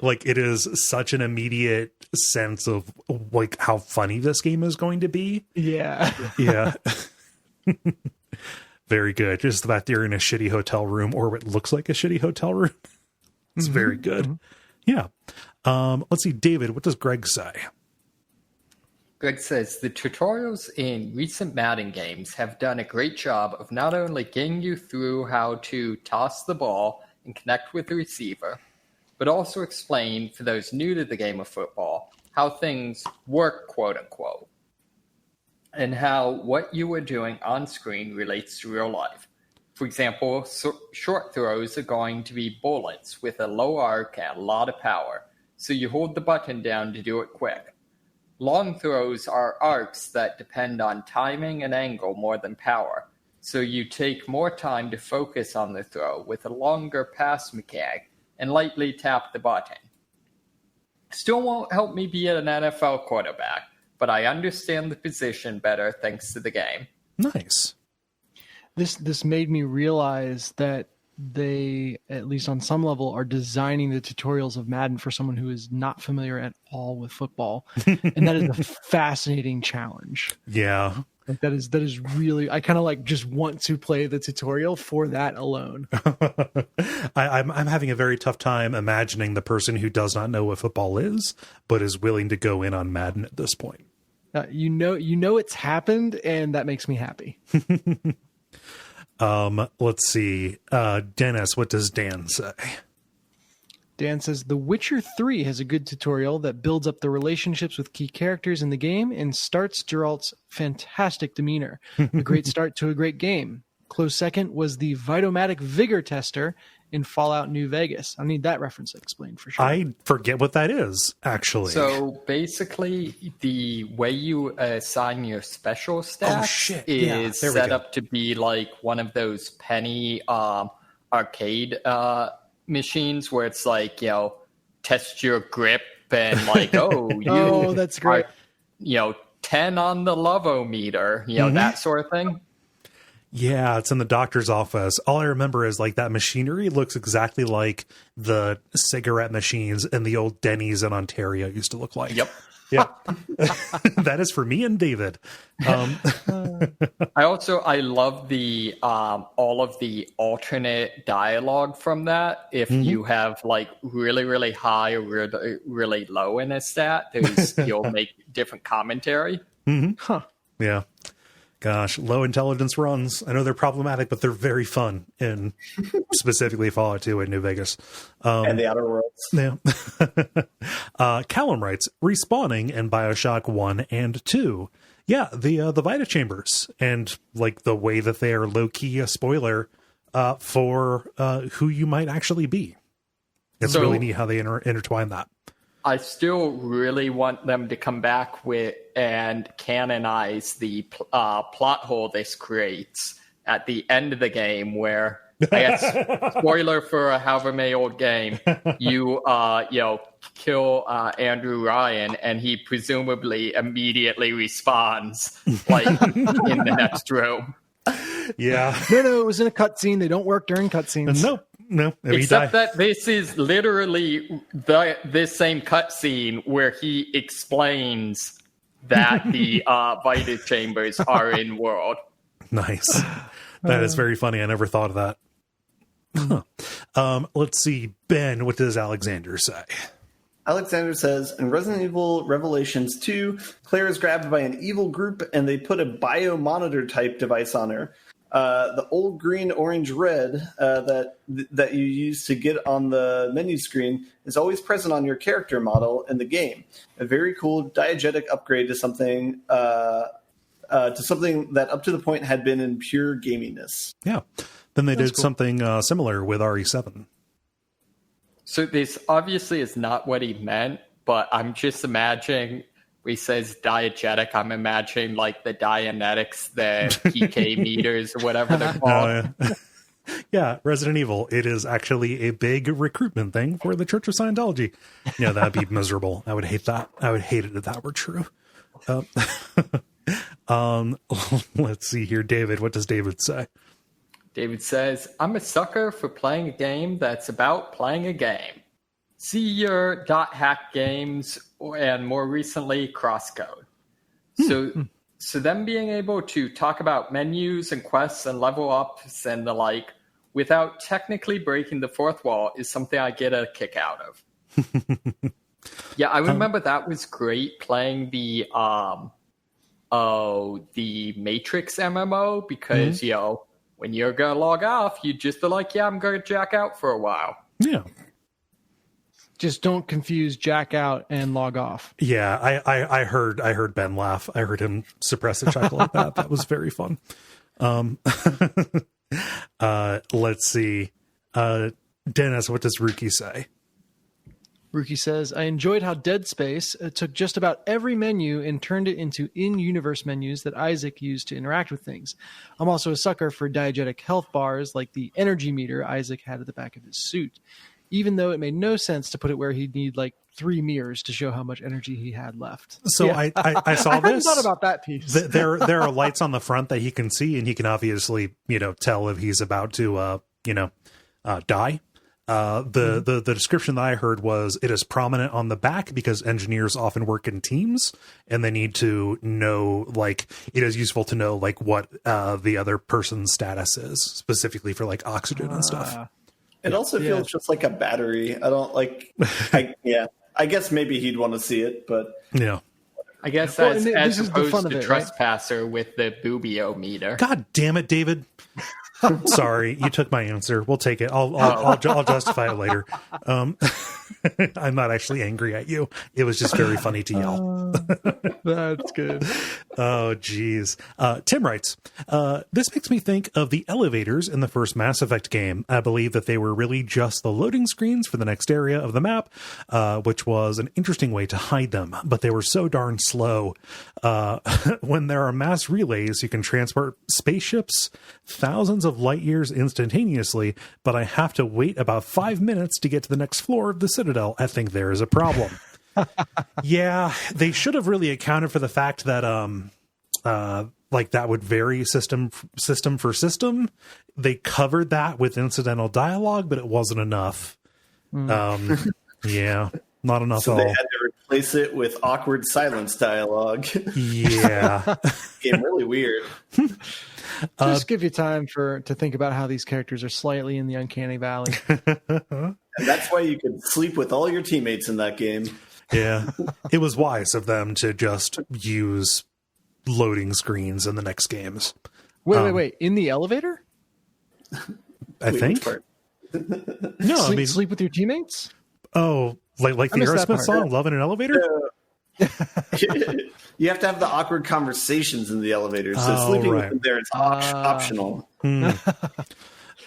Like, it is such an immediate sense of like how funny this game is going to be. Yeah. Yeah. Very good. Just the fact that you're in a shitty hotel room, or what looks like a shitty hotel room. It's very good. Yeah. Let's see, David, what does Greg say? Greg says, the tutorials in recent Madden games have done a great job of not only getting you through how to toss the ball and connect with the receiver, but also explain, for those new to the game of football, how things work, quote unquote, and how what you are doing on screen relates to real life. For example, short throws are going to be bullets with a low arc and a lot of power, so you hold the button down to do it quick. Long throws are arcs that depend on timing and angle more than power, so you take more time to focus on the throw with a longer pass mechanic and lightly tap the button. Still won't help me be an NFL quarterback, but I understand the position better thanks to the game. Nice. This made me realize that they, at least on some level, are designing the tutorials of Madden for someone who is not familiar at all with football. And that is a fascinating challenge. Yeah. Like that is really, I kind of like just want to play the tutorial for that alone. I'm having a very tough time imagining the person who does not know what football is, but is willing to go in on Madden at this point. You know it's happened, and that makes me happy. Let's see. Dennis, what does Dan say? Dan says, The Witcher 3 has a good tutorial that builds up the relationships with key characters in the game and starts Geralt's fantastic demeanor. A great start to a great game. Close second was the Vitomatic Vigor Tester in Fallout New Vegas. I need that reference explained for sure. I forget what that is, actually. So basically, the way you assign your special stack is set up to be like one of those penny arcade machines where it's like, test your grip and like, oh, that's great. Are, 10 on the Lovometer, that sort of thing. Yeah, it's in the doctor's office. All I remember is like that machinery looks exactly like the cigarette machines in the old Denny's in Ontario used to look like. Yep. Yeah. That is for me and David. I love the all of the alternate dialogue from that. If you have like really, really high or really, really low in a stat, you'll make different commentary. Yeah. Gosh, low intelligence runs. I know they're problematic, but they're very fun in specifically Fallout 2 in New Vegas. And the Outer Worlds. Yeah. Callum writes, respawning in Bioshock 1 and 2. Yeah, the Vita Chambers and like the way that they are low-key a spoiler for who you might actually be. It's really neat how they intertwine that. I still really want them to come back with and canonize the plot hole this creates at the end of the game where, I guess, spoiler for a however many old game, you kill Andrew Ryan and he presumably immediately respawns like in the next room. Yeah. No, it was in a cutscene. They don't work during cutscenes. No. Except that this is literally this same cutscene where he explains that the Vita Chambers are in world. Nice. That is very funny. I never thought of that. Let's see. Ben, what does Alexander say? Alexander says, in Resident Evil Revelations 2, Claire is grabbed by an evil group and they put a biomonitor type device on her. The old green, orange, red that you use to get on the menu screen is always present on your character model in the game. A very cool diegetic upgrade to something that up to the point had been in pure gaminess. Yeah. Then they did something similar with RE7. So this obviously is not what he meant, but I'm just imagining. He says diegetic. I'm imagining like the Dianetics, the PK meters, or whatever they're called. Yeah, Resident Evil. It is actually a big recruitment thing for the Church of Scientology. Yeah, that'd be miserable. I would hate that. I would hate it if that were true. Let's see here, David. What does David say? David says, "I'm a sucker for playing a game that's about playing a game. See your .hack games and more recently Crosscode. So them being able to talk about menus and quests and level ups and the like without technically breaking the fourth wall is something I get a kick out of." Yeah, I remember that was great playing the Matrix MMO because when you're gonna log off, you just are like, I'm gonna jack out for a while. Yeah. Just don't confuse jack out and log off. Yeah, I heard Ben laugh. I heard him suppress a chuckle like that. That was very fun. Let's see. Dennis, what does Ruki say? Ruki says, I enjoyed how Dead Space took just about every menu and turned it into in-universe menus that Isaac used to interact with things. I'm also a sucker for diegetic health bars like the energy meter Isaac had at the back of his suit, even though it made no sense to put it where he'd need like 3 mirrors to show how much energy he had left. So yeah. I saw I hadn't this. thought about that piece. There are lights on the front that he can see, and he can obviously, tell if he's about to, die. The description that I heard was it is prominent on the back because engineers often work in teams and they need to know, like, it is useful to know, like, what the other person's status is, specifically for, like, oxygen and stuff. It also feels just like a battery. I don't like, I guess maybe he'd want to see it, but. Yeah. I guess as opposed to Trespasser with the boobio meter. God damn it, David. Sorry, you took my answer. We'll take it. I'll justify it later. I'm not actually angry at you. It was just very funny to yell. That's good. Oh, geez. Tim writes, this makes me think of the elevators in the first Mass Effect game. I believe that they were really just the loading screens for the next area of the map, which was an interesting way to hide them, but they were so darn slow. When there are mass relays, you can transport spaceships thousands of light years instantaneously, but I have to wait about 5 minutes to get to the next floor of the Citadel. I think there is a problem. Yeah, they should have really accounted for the fact that like that would vary system for system. They covered that with incidental dialogue, but it wasn't enough. Yeah, not enough so at they all. had to replace it with awkward silence dialogue. Yeah. Became really weird. Just give you time to think about how these characters are slightly in the uncanny valley. And that's why you could sleep with all your teammates in that game. Yeah. It was wise of them to just use loading screens in the next games. Wait. In the elevator? I think. No, sleep with your teammates? Oh, like the Aerosmith song, Love in an Elevator? You have to have the awkward conversations in the elevator. So sleeping with them there is optional.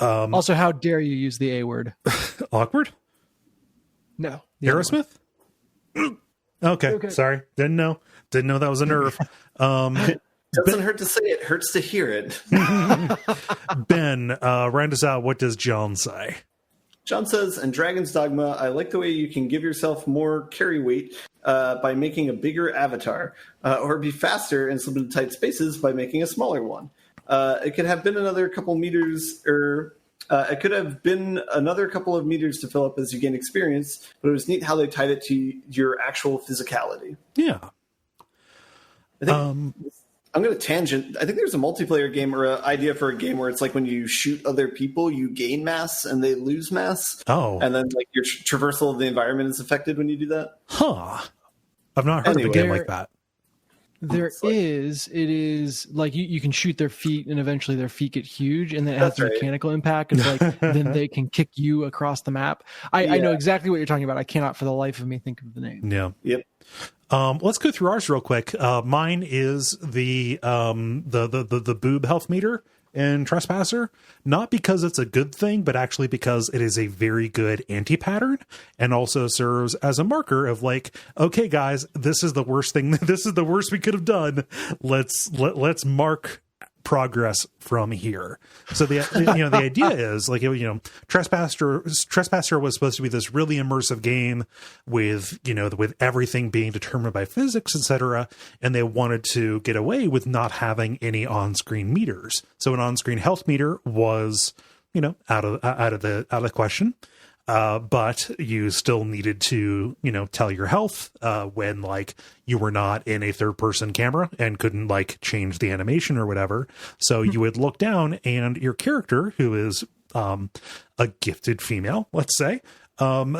Also, how dare you use the A word? Awkward? No. Aerosmith? Okay, sorry. Didn't know that was a nerve. Doesn't hurt to say it, hurts to hear it. Ben, round us out. What does John say? John says, in Dragon's Dogma, I like the way you can give yourself more carry weight by making a bigger avatar, or be faster in some tight spaces by making a smaller one. It could have been another couple meters, or it could have been another couple of meters to fill up as you gain experience, but it was neat how they tied it to your actual physicality. Yeah. I think, I'm going to tangent. I think there's a multiplayer game or an idea for a game where it's like when you shoot other people, you gain mass and they lose mass. Oh. And then like your traversal of the environment is affected when you do that. Huh. I've not heard of a game like that. It is like you can shoot their feet and eventually their feet get huge and then it has a mechanical impact and like then they can kick you across the map. I know exactly what you're talking about. I cannot for the life of me think of the name. Yeah. Yep. Let's go through ours real quick. Mine is the boob health meter in Trespasser, not because it's a good thing, but actually because it is a very good anti-pattern and also serves as a marker of like, okay, guys, this is the worst thing. This is the worst we could have done. Let's mark progress from here. So the idea is like, Trespasser was supposed to be this really immersive game with everything being determined by physics, etc. And they wanted to get away with not having any on-screen meters. So an on-screen health meter was, out of the question. But you still needed to, tell your health when like you were not in a third person camera and couldn't like change the animation or whatever. So you would look down and your character, who is a gifted female, let's say, on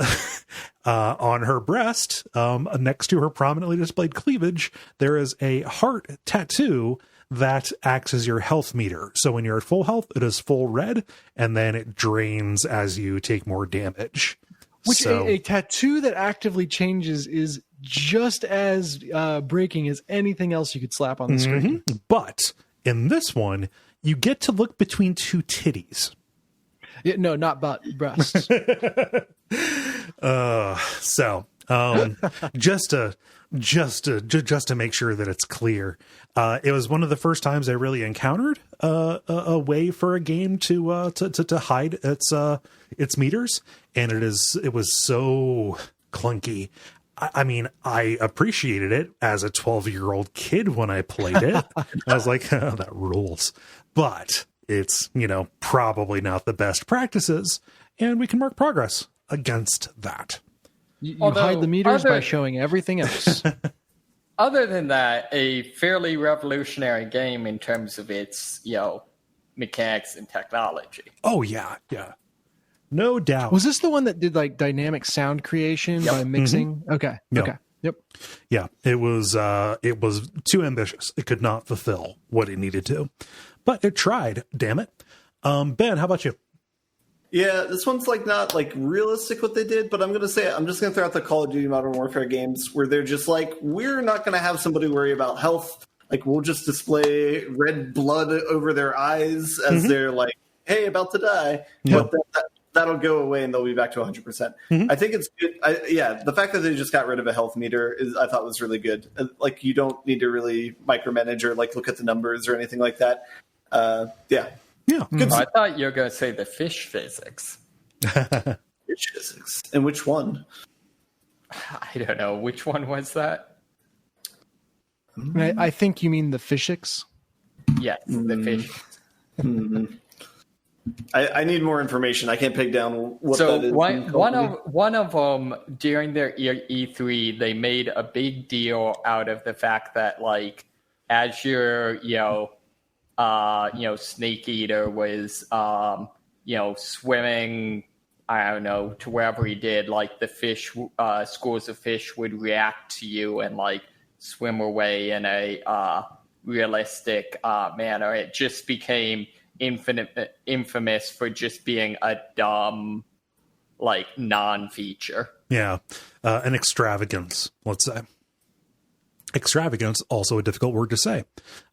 her breast, next to her prominently displayed cleavage, there is a heart tattoo that acts as your health meter. So when you're at full health, it is full red, and then it drains as you take more damage. Which a tattoo that actively changes is just as breaking as anything else you could slap on the screen. But in this one, you get to look between two titties. Yeah, no, not butt, breasts. Just to make sure that it's clear, it was one of the first times I really encountered a way for a game to hide its meters, and it was so clunky. I mean, I appreciated it as a 12-year-old kid when I played it. I was like, oh, that rules. But it's, probably not the best practices, and we can mark progress against that. You hide the meters by showing everything else. Other than that, a fairly revolutionary game in terms of its, mechanics and technology. Oh, yeah. No doubt. Was this the one that did like dynamic sound creation by mixing? Okay. Yep. Okay. Yep. Yeah, it was too ambitious. It could not fulfill what it needed to, but it tried. Damn it. Ben, how about you? Yeah, this one's like not like realistic what they did, but I'm just gonna throw out the Call of Duty Modern Warfare games where they're just like, we're not gonna have somebody worry about health. Like we'll just display red blood over their eyes as they're like, hey, about to die. Yep. But that'll go away and they'll be back to 100%. I think it's good. The fact that they just got rid of a health meter I thought was really good. Like you don't need to really micromanage or like look at the numbers or anything like that. Yeah. Oh, I thought you were going to say the fish physics. Fish physics. And which one? I don't know. Which one was that? I think you mean the physics. Yes, the fish. I need more information. I can't peg down what So that is. one of them during their E3, they made a big deal out of the fact that like as your Snake Eater was swimming, I don't know, to wherever he did, like the fish schools of fish would react to you and like swim away in a realistic manner. It just became infamous for just being a dumb, like, non-feature. Yeah. An extravagance, let's say. Extravagance, also a difficult word to say.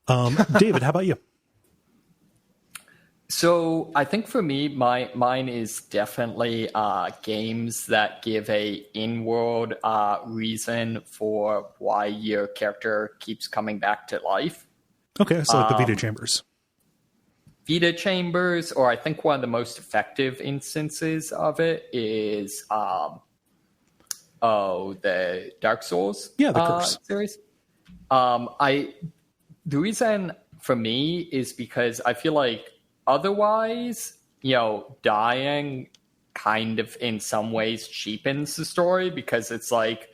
David, how about you? So I think for me, mine is definitely games that give a in-world reason for why your character keeps coming back to life. Okay, so like the Vita Chambers. Vita Chambers, or I think one of the most effective instances of it is the Dark Souls the Curse series. The reason for me is because I feel like otherwise, dying kind of in some ways cheapens the story, because it's like,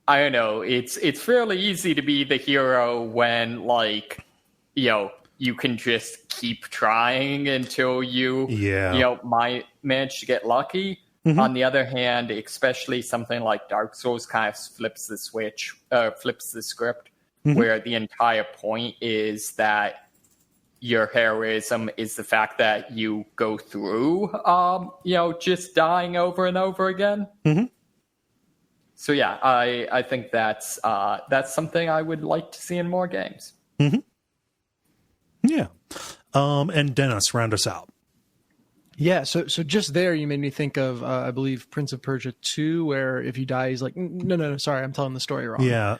I don't know, it's fairly easy to be the hero when like, you can just keep trying until you might manage to get lucky. Mm-hmm. On the other hand, especially something like Dark Souls kind of flips the script, mm-hmm. where the entire point is that your heroism is the fact that you go through, just dying over and over again. Mm-hmm. So yeah, I think that's something I would like to see in more games. Mm-hmm. Yeah. And Dennis, round us out. Yeah, so just there you made me think of, I believe, Prince of Persia 2, where if you die, he's like, no, sorry, I'm telling the story wrong. Yeah,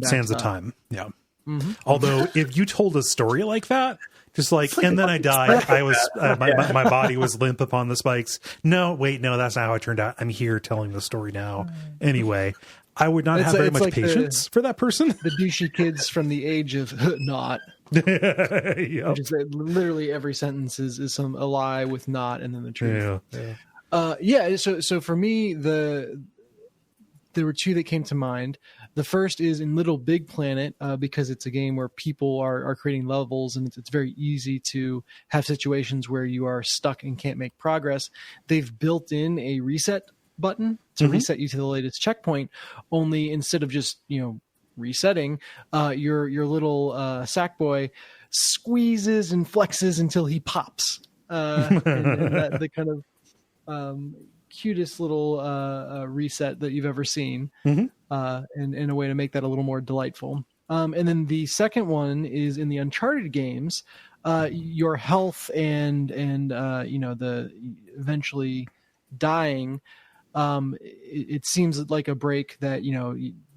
Sands of Time. Yeah. Mm-hmm. Although, if you told a story like that, just like, and then I died, I was, my body was limp upon the spikes. No, that's not how it turned out. I'm here telling the story now. Anyway, I would not have very much patience for that person. The douchey kids from the age of not. Yep. Just literally every sentence is a lie with not and then the truth. Yeah. So for me, there were two that came to mind. The first is in Little Big Planet, because it's a game where people are creating levels, and it's very easy to have situations where you are stuck and can't make progress. They've built in a reset button to mm-hmm. reset you to the latest checkpoint, only instead of just resetting, your little sack boy squeezes and flexes until he pops, and that, the kind of cutest little reset that you've ever seen, mm-hmm. And in a way to make that a little more delightful. And then the second one is in the Uncharted games, your health and the eventually dying. It seems like a break that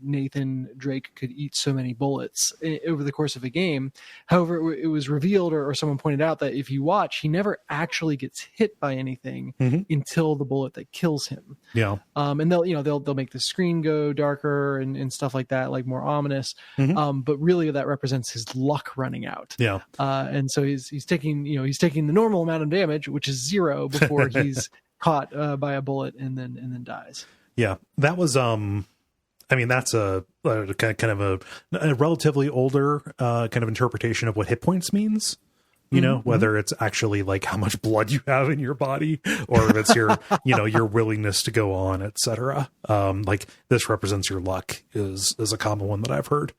Nathan Drake could eat so many bullets over the course of a game. However, it was revealed, or someone pointed out, that if you watch, he never actually gets hit by anything mm-hmm. until the bullet that kills him. Yeah. And they'll make the screen go darker and stuff like that, like more ominous. Mm-hmm. But really, that represents his luck running out. Yeah. And so he's taking the normal amount of damage, which is 0, before he's caught by a bullet and then dies. Yeah, that was that's a kind of a relatively older kind of interpretation of what hit points means. Mm-hmm. Whether it's actually like how much blood you have in your body, or if it's your your willingness to go on, etc. Like this represents your luck is a common one that I've heard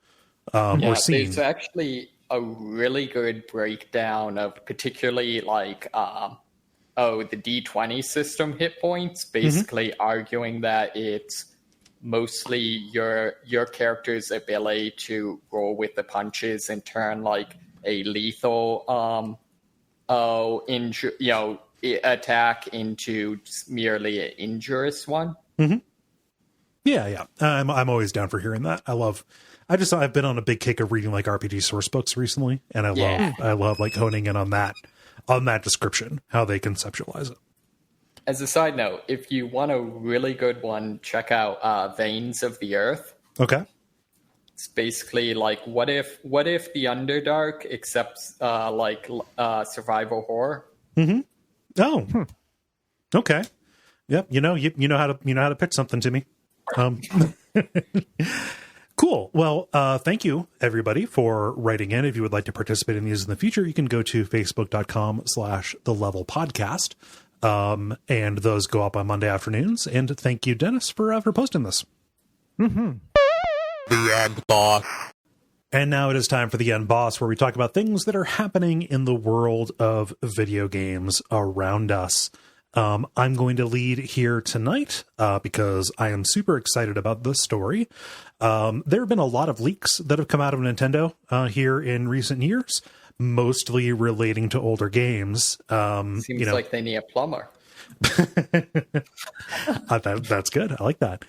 or seen. There's actually a really good breakdown of particularly like the D20 system hit points, basically mm-hmm. arguing that it's mostly your character's ability to roll with the punches and turn like a lethal attack into merely an injurious one. Mm-hmm. Yeah. I'm always down for hearing that. I've been on a big kick of reading like RPG source books recently, and I love like honing in on that. on that description, how they conceptualize it. As a side note, if you want a really good one, check out Veins of the Earth. Okay. It's basically like what if the Underdark accepts survival horror. Oh. Okay. Yep. You know how to pitch something to me. Cool. Well, thank you everybody for writing in. If you would like to participate in these in the future, you can go to facebook.com/thelevelpodcast. And those go up on Monday afternoons. And thank you, Dennis, for posting this. The End Boss. And now it is time for the End Boss, where we talk about things that are happening in the world of video games around us. I'm going to lead here tonight because I am super excited about this story. There have been a lot of leaks that have come out of Nintendo here in recent years, mostly relating to older games. Seems like they need a plumber. That's good. I like that.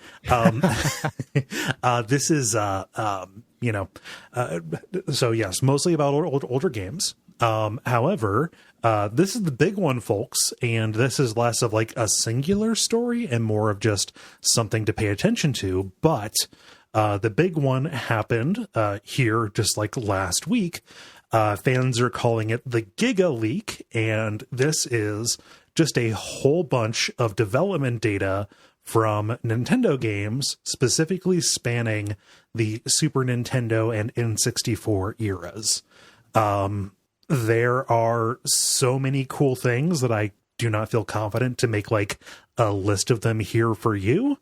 This is, so yes, mostly about older games. However, this is the big one, folks, and this is less of like a singular story and more of just something to pay attention to. But the big one happened here just like last week. Fans are calling it the Gigaleak, and this is just a whole bunch of development data from Nintendo games, specifically spanning the Super Nintendo and N64 eras. There are so many cool things that I do not feel confident to make like a list of them here for you.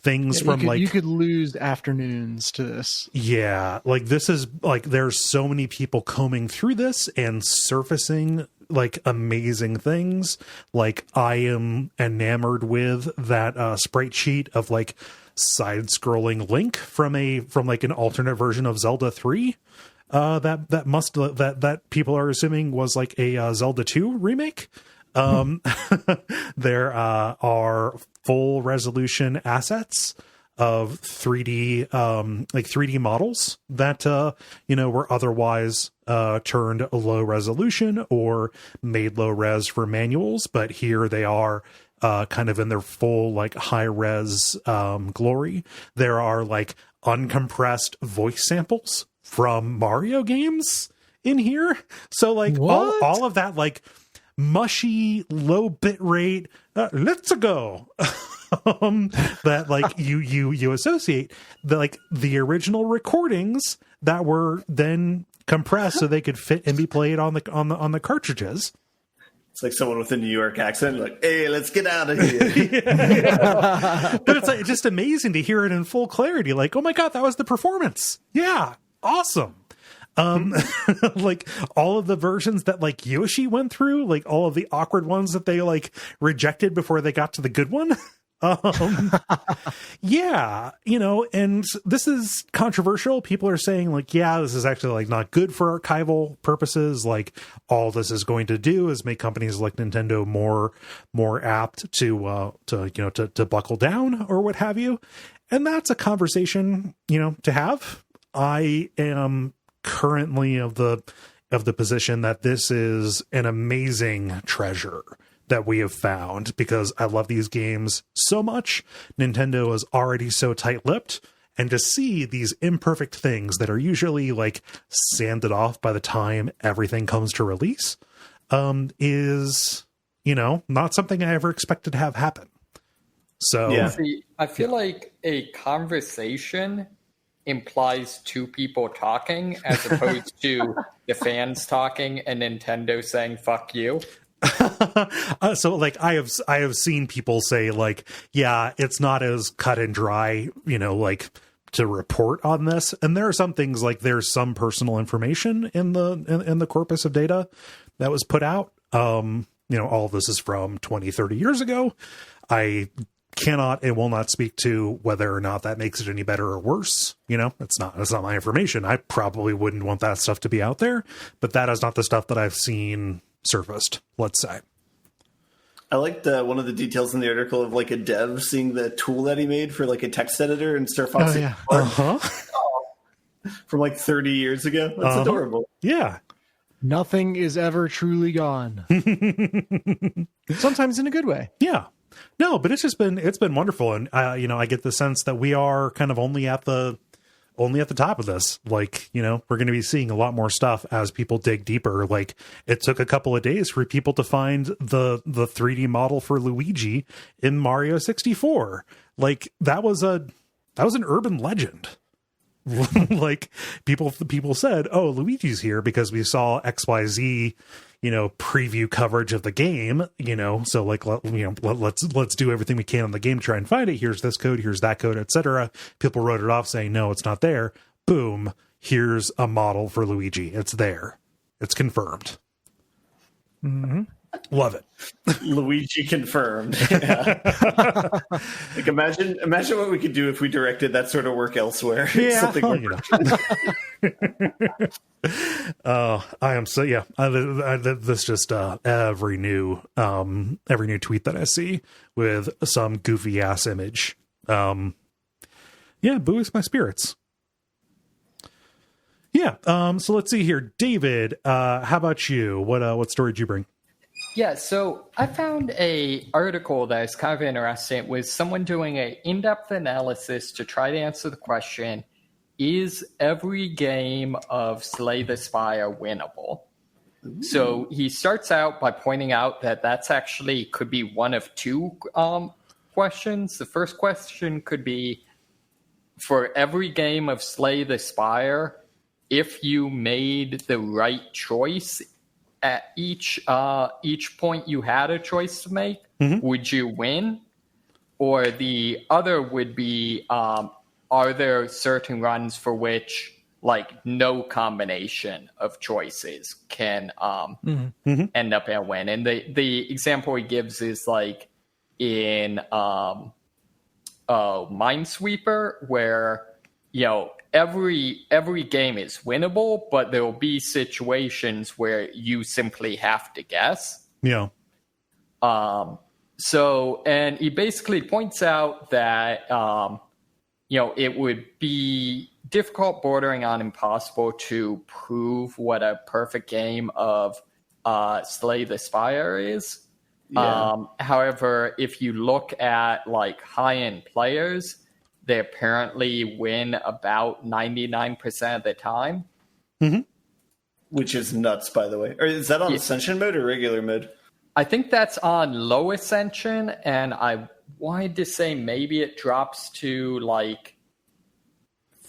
Things from you could lose afternoons to this. Yeah, like this is like there's so many people combing through this and surfacing like amazing things. Like I am enamored with that sprite sheet of like side-scrolling Link from like an alternate version of Zelda 3. That people are assuming was like a Zelda 2 remake. There are full resolution assets of 3D, like 3D models that, were otherwise, turned low resolution or made low res for manuals. But here they are, kind of in their full, like high res, glory. There are like uncompressed voice samples from Mario games in here. So like all of that, like, mushy low bit rate let's go that like you associate the original recordings that were then compressed so they could fit and be played on the cartridges. It's like someone with a New York accent, like, "Hey, let's get out of here." But it's like just amazing to hear it in full clarity. Like, oh my god, that was the performance. Yeah, awesome. Like all of the versions that like Yoshi went through, like all of the awkward ones that they like rejected before they got to the good one. Yeah, and this is controversial. People are saying like, yeah, this is actually like not good for archival purposes. Like all this is going to do is make companies like Nintendo more apt to buckle down or what have you. And that's a conversation, to have. I am currently of the position that this is an amazing treasure that we have found because I love these games so much. Nintendo is already so tight-lipped, and to see these imperfect things that are usually like sanded off by the time everything comes to release is not something I ever expected to have happen. So yeah. See, I feel like a conversation implies two people talking as opposed to the fans talking and Nintendo saying fuck you. So like I have seen people say like, yeah, it's not as cut and dry, like to report on this. And there are some things like there's some personal information in the corpus of data that was put out. All of this is from 20, 30 years ago. I cannot and will not speak to whether or not that makes it any better or worse. It's not my information. I probably wouldn't want that stuff to be out there, but that is not the stuff that I've seen surfaced, let's say. I liked one of the details in the article of like a dev seeing the tool that he made for like a text editor in Star Fox. Oh, yeah. From like 30 years ago. That's adorable. Yeah. Nothing is ever truly gone. Sometimes in a good way. Yeah. No, but it's been wonderful. And, I get the sense that we are kind of only at the top of this. Like, we're going to be seeing a lot more stuff as people dig deeper. Like, it took a couple of days for people to find the 3D model for Luigi in Mario 64. Like, that was an urban legend. Like, people said, oh, Luigi's here because we saw XYZ, preview coverage of the game, so like, let's do everything we can on the game, try and find it. Here's this code, here's that code, etc. People wrote it off saying, no, it's not there. Boom. Here's a model for Luigi. It's there. It's confirmed. Mm-hmm. Love it. Luigi confirmed. Yeah. Like imagine what we could do if we directed that sort of work elsewhere. Yeah. Something like I am so this just every new tweet that I see with some goofy ass image. Boosts my spirits. Yeah. So let's see here, David. How about you? What story did you bring? Yeah, so I found a article that is kind of interesting. It was someone doing an in-depth analysis to try to answer the question, is every game of Slay the Spire winnable? Ooh. So he starts out by pointing out that that's actually could be one of two questions. The first question could be, for every game of Slay the Spire, if you made the right choice at each point you had a choice to make, would you win? Or the other would be, are there certain runs for which like no combination of choices can end up in a win? And the example he gives is like in Minesweeper, where every game is winnable, but there will be situations where you simply have to guess. Yeah. So, and he basically points out that, it would be difficult, bordering on impossible, to prove what a perfect game of Slay the Spire is. Yeah. However, if you look at like high-end players, they apparently win about 99% of the time. Mm-hmm. Which is nuts, by the way. Or is that on Ascension mode or regular mode? I think that's on low Ascension, and I wanted to say maybe it drops to like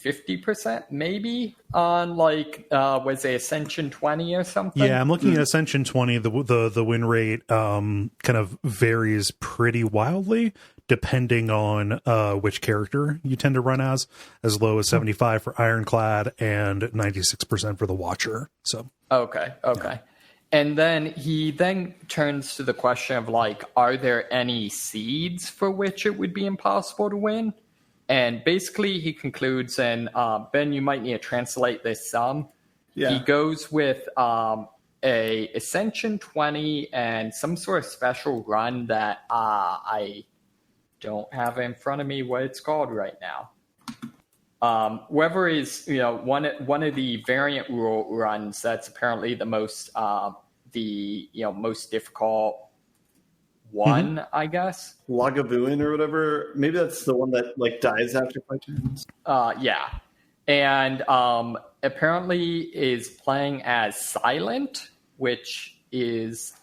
50%, maybe on like was it Ascension 20 or something? Yeah, I'm looking at Ascension 20. The win rate kind of varies pretty wildly depending on which character you tend to run as low as 75 for Ironclad and 96% for the Watcher. So okay. Yeah. And then he turns to the question of like, are there any seeds for which it would be impossible to win? And basically he concludes, and Ben, you might need to translate this some. Yeah. He goes with a Ascension 20 and some sort of special run that I don't have in front of me what it's called right now. Whoever is, one of the variant rule runs that's apparently the most most difficult one, I guess. Lagavulin or whatever. Maybe that's the one that like dies after 5 turns. Yeah. And apparently is playing as Silent, which is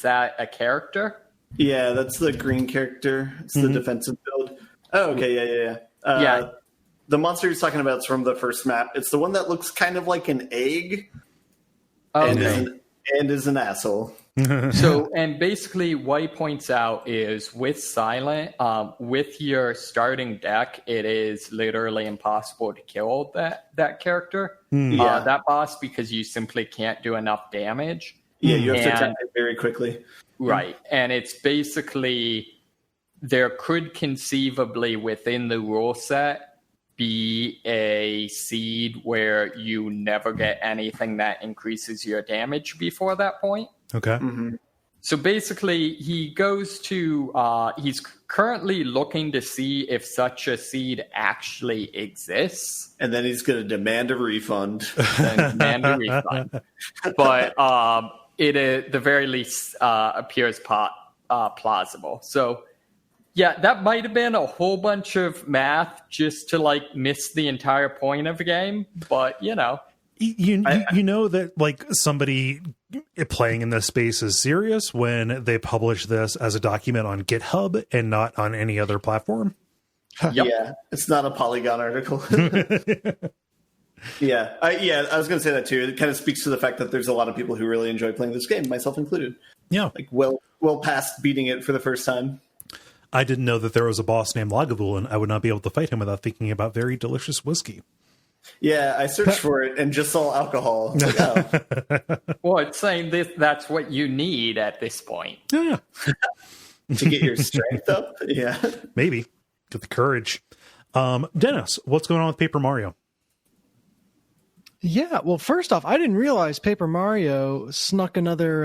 that a character? Yeah, that's the green character. It's the defensive build. Oh, okay, yeah. Yeah. The monster he's talking about is from the first map. It's the one that looks kind of like an egg and is an asshole. So, and basically what he points out is with Silent, with your starting deck, it is literally impossible to kill that character, that boss, because you simply can't do enough damage. Yeah, you have to attack it very quickly. Right. And it's basically, there could conceivably within the rule set be a seed where you never get anything that increases your damage before that point. Okay. Mm-hmm. So basically, he goes to, he's currently looking to see if such a seed actually exists. And then he's going to demand a refund. But it, at the very least, appears plausible. So, yeah, that might have been a whole bunch of math just to, like, miss the entire point of the game. But, you know. You know that, like, somebody playing in this space is serious when they publish this as a document on GitHub and not on any other platform. Yep. Yeah, it's not a Polygon article. Yeah, I was going to say that too. It kind of speaks to the fact that there's a lot of people who really enjoy playing this game, myself included. Yeah, like well past beating it for the first time. I didn't know that there was a boss named Lagavulin. I would not be able to fight him without thinking about very delicious whiskey. Yeah, I searched for it and just saw alcohol. Like, oh. Well, it's saying that's what you need at this point. Yeah. To get your strength up? Yeah. Maybe. Get the courage. Dennis, what's going on with Paper Mario? Yeah, well, first off, I didn't realize Paper Mario snuck another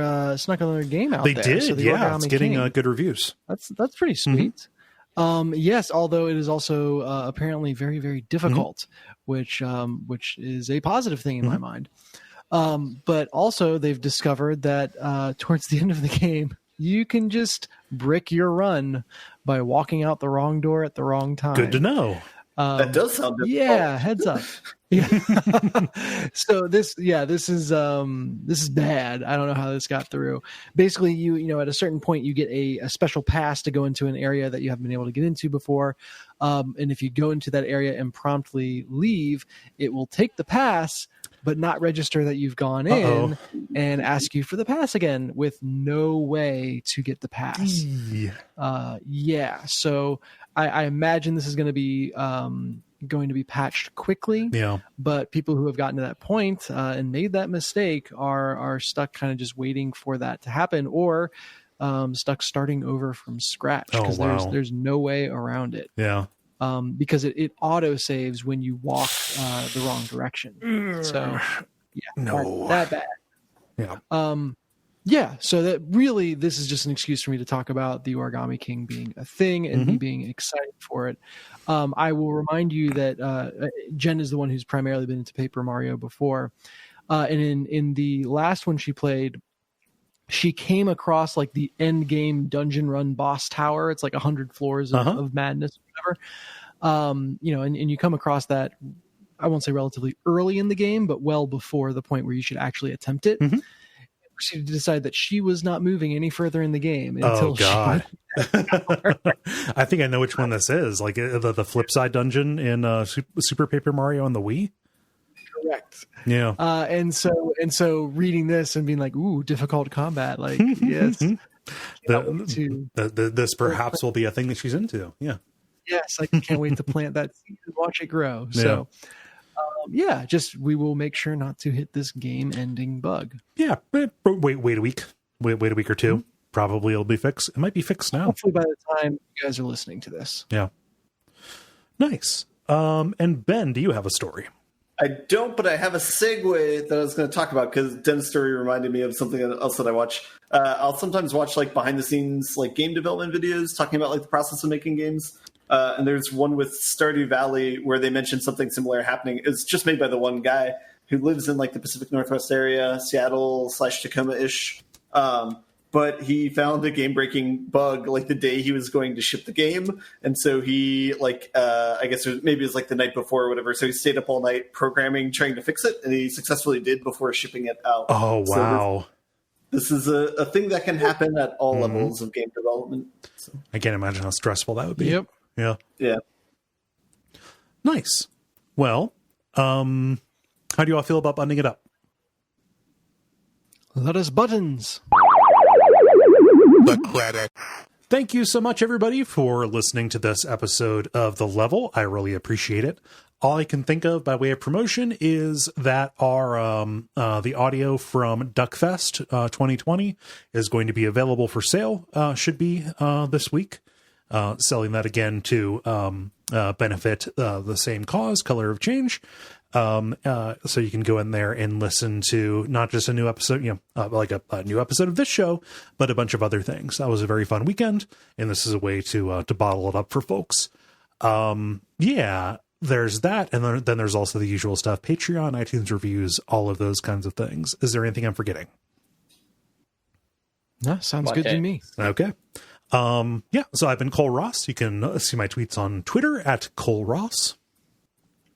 game out they there. did, So the yeah. Origami It's getting King. good reviews. That's pretty sweet. Yes, although it is also apparently very, very difficult, which is a positive thing in my mind. But also, they've discovered that towards the end of the game, you can just brick your run by walking out the wrong door at the wrong time. Good to know. That does sound difficult. Yeah, heads up. Yeah. So this is bad. I don't know how this got through. Basically, you know, at a certain point, you get a special pass to go into an area that you haven't been able to get into before. And if you go into that area and promptly leave, it will take the pass, but not register that you've gone in and ask you for the pass again with no way to get the pass. Yeah. So I imagine this is going to be patched quickly. Yeah. But people who have gotten to that point and made that mistake are stuck kind of just waiting for that to happen, or stuck starting over from scratch because there's no way around it. Yeah. Because it auto saves when you walk the wrong direction. So yeah, that bad. Yeah. Yeah, so that really, this is just an excuse for me to talk about the Origami King being a thing and me being excited for it. I will remind you that Jen is the one who's primarily been into Paper Mario before. And in the last one she played, she came across like the end game dungeon run boss tower. It's like 100 floors of madness, or whatever. You know, and you come across that, I won't say relatively early in the game, but well before the point where you should actually attempt it. She decided that she was not moving any further in the game until I think I know which one this is. Like the flip side dungeon in Super Paper Mario on the Wii. Correct. Yeah. And so reading this and being like, ooh, difficult combat. Like, yes. This perhaps will be a thing that she's into. Yeah. Yes. I can't wait to plant that seed and watch it grow. So we will make sure not to hit this game ending bug. Yeah. Wait a week. Wait a week or two. Probably it'll be fixed. It might be fixed now. Hopefully by the time you guys are listening to this. Yeah. Nice. And Ben, do you have a story? I don't, but I have a segue that I was going to talk about because Den's story reminded me of something else that I watch. I'll sometimes watch like behind the scenes like game development videos talking about like the process of making games. And there's one with Stardew Valley where they mentioned something similar happening. It's just made by the one guy who lives in like the Pacific Northwest area, Seattle/Tacoma-ish. But he found a game-breaking bug like the day he was going to ship the game. And so he like, I guess maybe it was like the night before or whatever. So he stayed up all night programming, trying to fix it. And he successfully did before shipping it out. Oh, wow. So this is a thing that can happen at all levels of game development. So. I can't imagine how stressful that would be. Yep. Yeah. Yeah. Nice. Well, how do you all feel about buttoning it up? Let us buttons. The credit. Thank you so much, everybody, for listening to this episode of The Level. I really appreciate it. All I can think of by way of promotion is that our the audio from Duckfest 2020 is going to be available for sale, should be this week. selling that again to benefit the same cause, Color of Change. So you can go in there and listen to not just a new episode, like a new episode of this show, but a bunch of other things. That was a very fun weekend, and this is a way to bottle it up for folks. Yeah, there's that, and then there's also the usual stuff: Patreon, iTunes reviews, all of those kinds of things. Is there anything I'm forgetting? No, sounds good to me. Okay. Yeah, so I've been Kole Ross. You can see my tweets on Twitter at Kole Ross.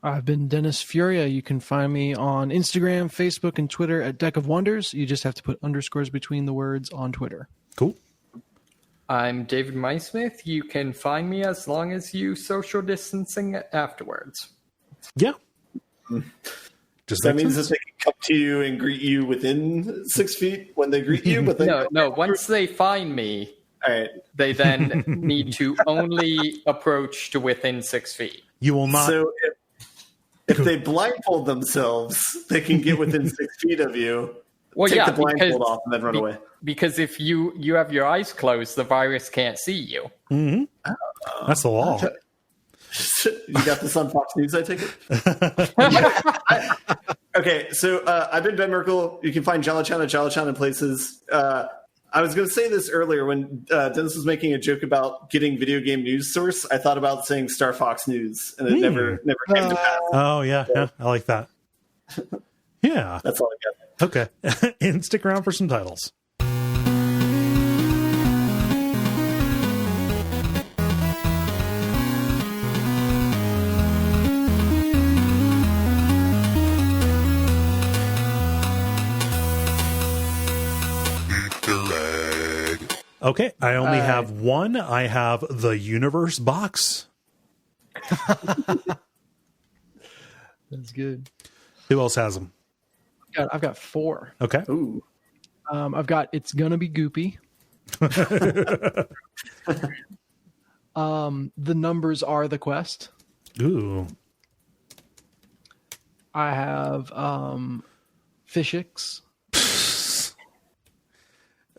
I've been Dennis Furia. You can find me on Instagram, Facebook, and Twitter at Deck of Wonders. You just have to put underscores between the words on Twitter. Cool. I'm David Mysmith. You can find me as long as you social distancing afterwards. Yeah. Just that means that they can come to you and greet you within 6 feet when they greet you, but no. Once they find me, all right, they then need to only approach to within 6 feet. You will not. So if they blindfold themselves, they can get within 6 feet of you. Well, take yeah, the blindfold off and then run away. Because if you have your eyes closed, the virus can't see you. Mm-hmm. That's the law. You got this on Fox News, I take it? Okay, so I've been Ben Merkel. You can find Jala-chan at Jala-chan in places. I was going to say this earlier when Dennis was making a joke about getting video game news source. I thought about saying Star Fox News, and it never came to pass. Oh, yeah, yeah, I like that. Yeah. That's all I got. Okay. And stick around for some titles. Okay, I only have one. I have the Universe box. That's good. Who else has them? I've got 4. Okay. Ooh. I've got It's Gonna Be Goopy. The Numbers Are the Quest. Ooh. I have Fishix.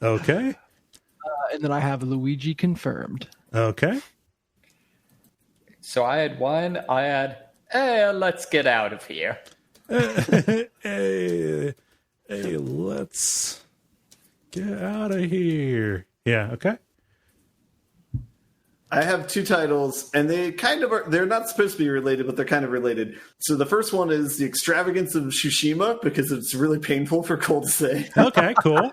Okay. And then I have Luigi Confirmed. Okay. So I had one. I had, let's get out of here. Hey, let's get out of here. Yeah, okay. I have 2 titles, and they kind of are, they're not supposed to be related, but they're kind of related. So the first one is The Extravagance of Tsushima, because it's really painful for Kole to say. Okay, cool.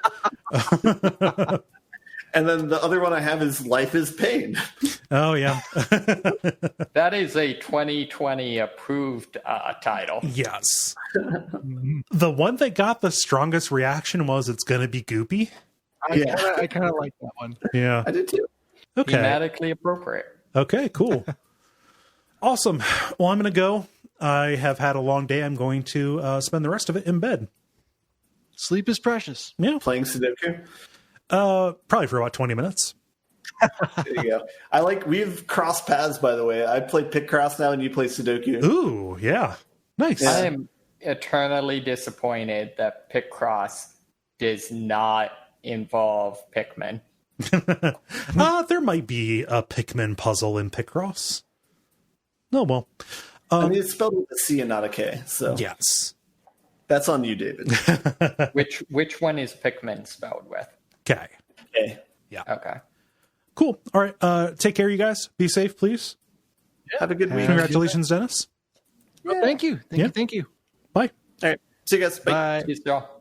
And then the other one I have is Life is Pain. Oh, yeah. That is a 2020 approved title. Yes. The one that got the strongest reaction was It's Gonna Be Goopy. I kind of like that one. Yeah. I did too. Okay. Thematically appropriate. Okay, cool. Awesome. Well, I'm going to go. I have had a long day. I'm going to spend the rest of it in bed. Sleep is precious. Yeah. Playing Sudoku. Probably for about 20 minutes. There you go. We've crossed paths, by the way. I play Picross now and you play Sudoku. Ooh, yeah. Nice. I am eternally disappointed that Picross does not involve Pikmin. There might be a Pikmin puzzle in Picross. Oh, well. I mean, it's spelled with a C and not a K, so Yes. that's on you, David. Which one is Pikmin spelled with? Okay. Okay. Yeah. Okay. Cool. All right. Take care, you guys. Be safe, please. Have a good week. Congratulations, Dennis. Well, thank you. Thank you. Bye. All right. See you guys. Bye. Bye. Peace, y'all.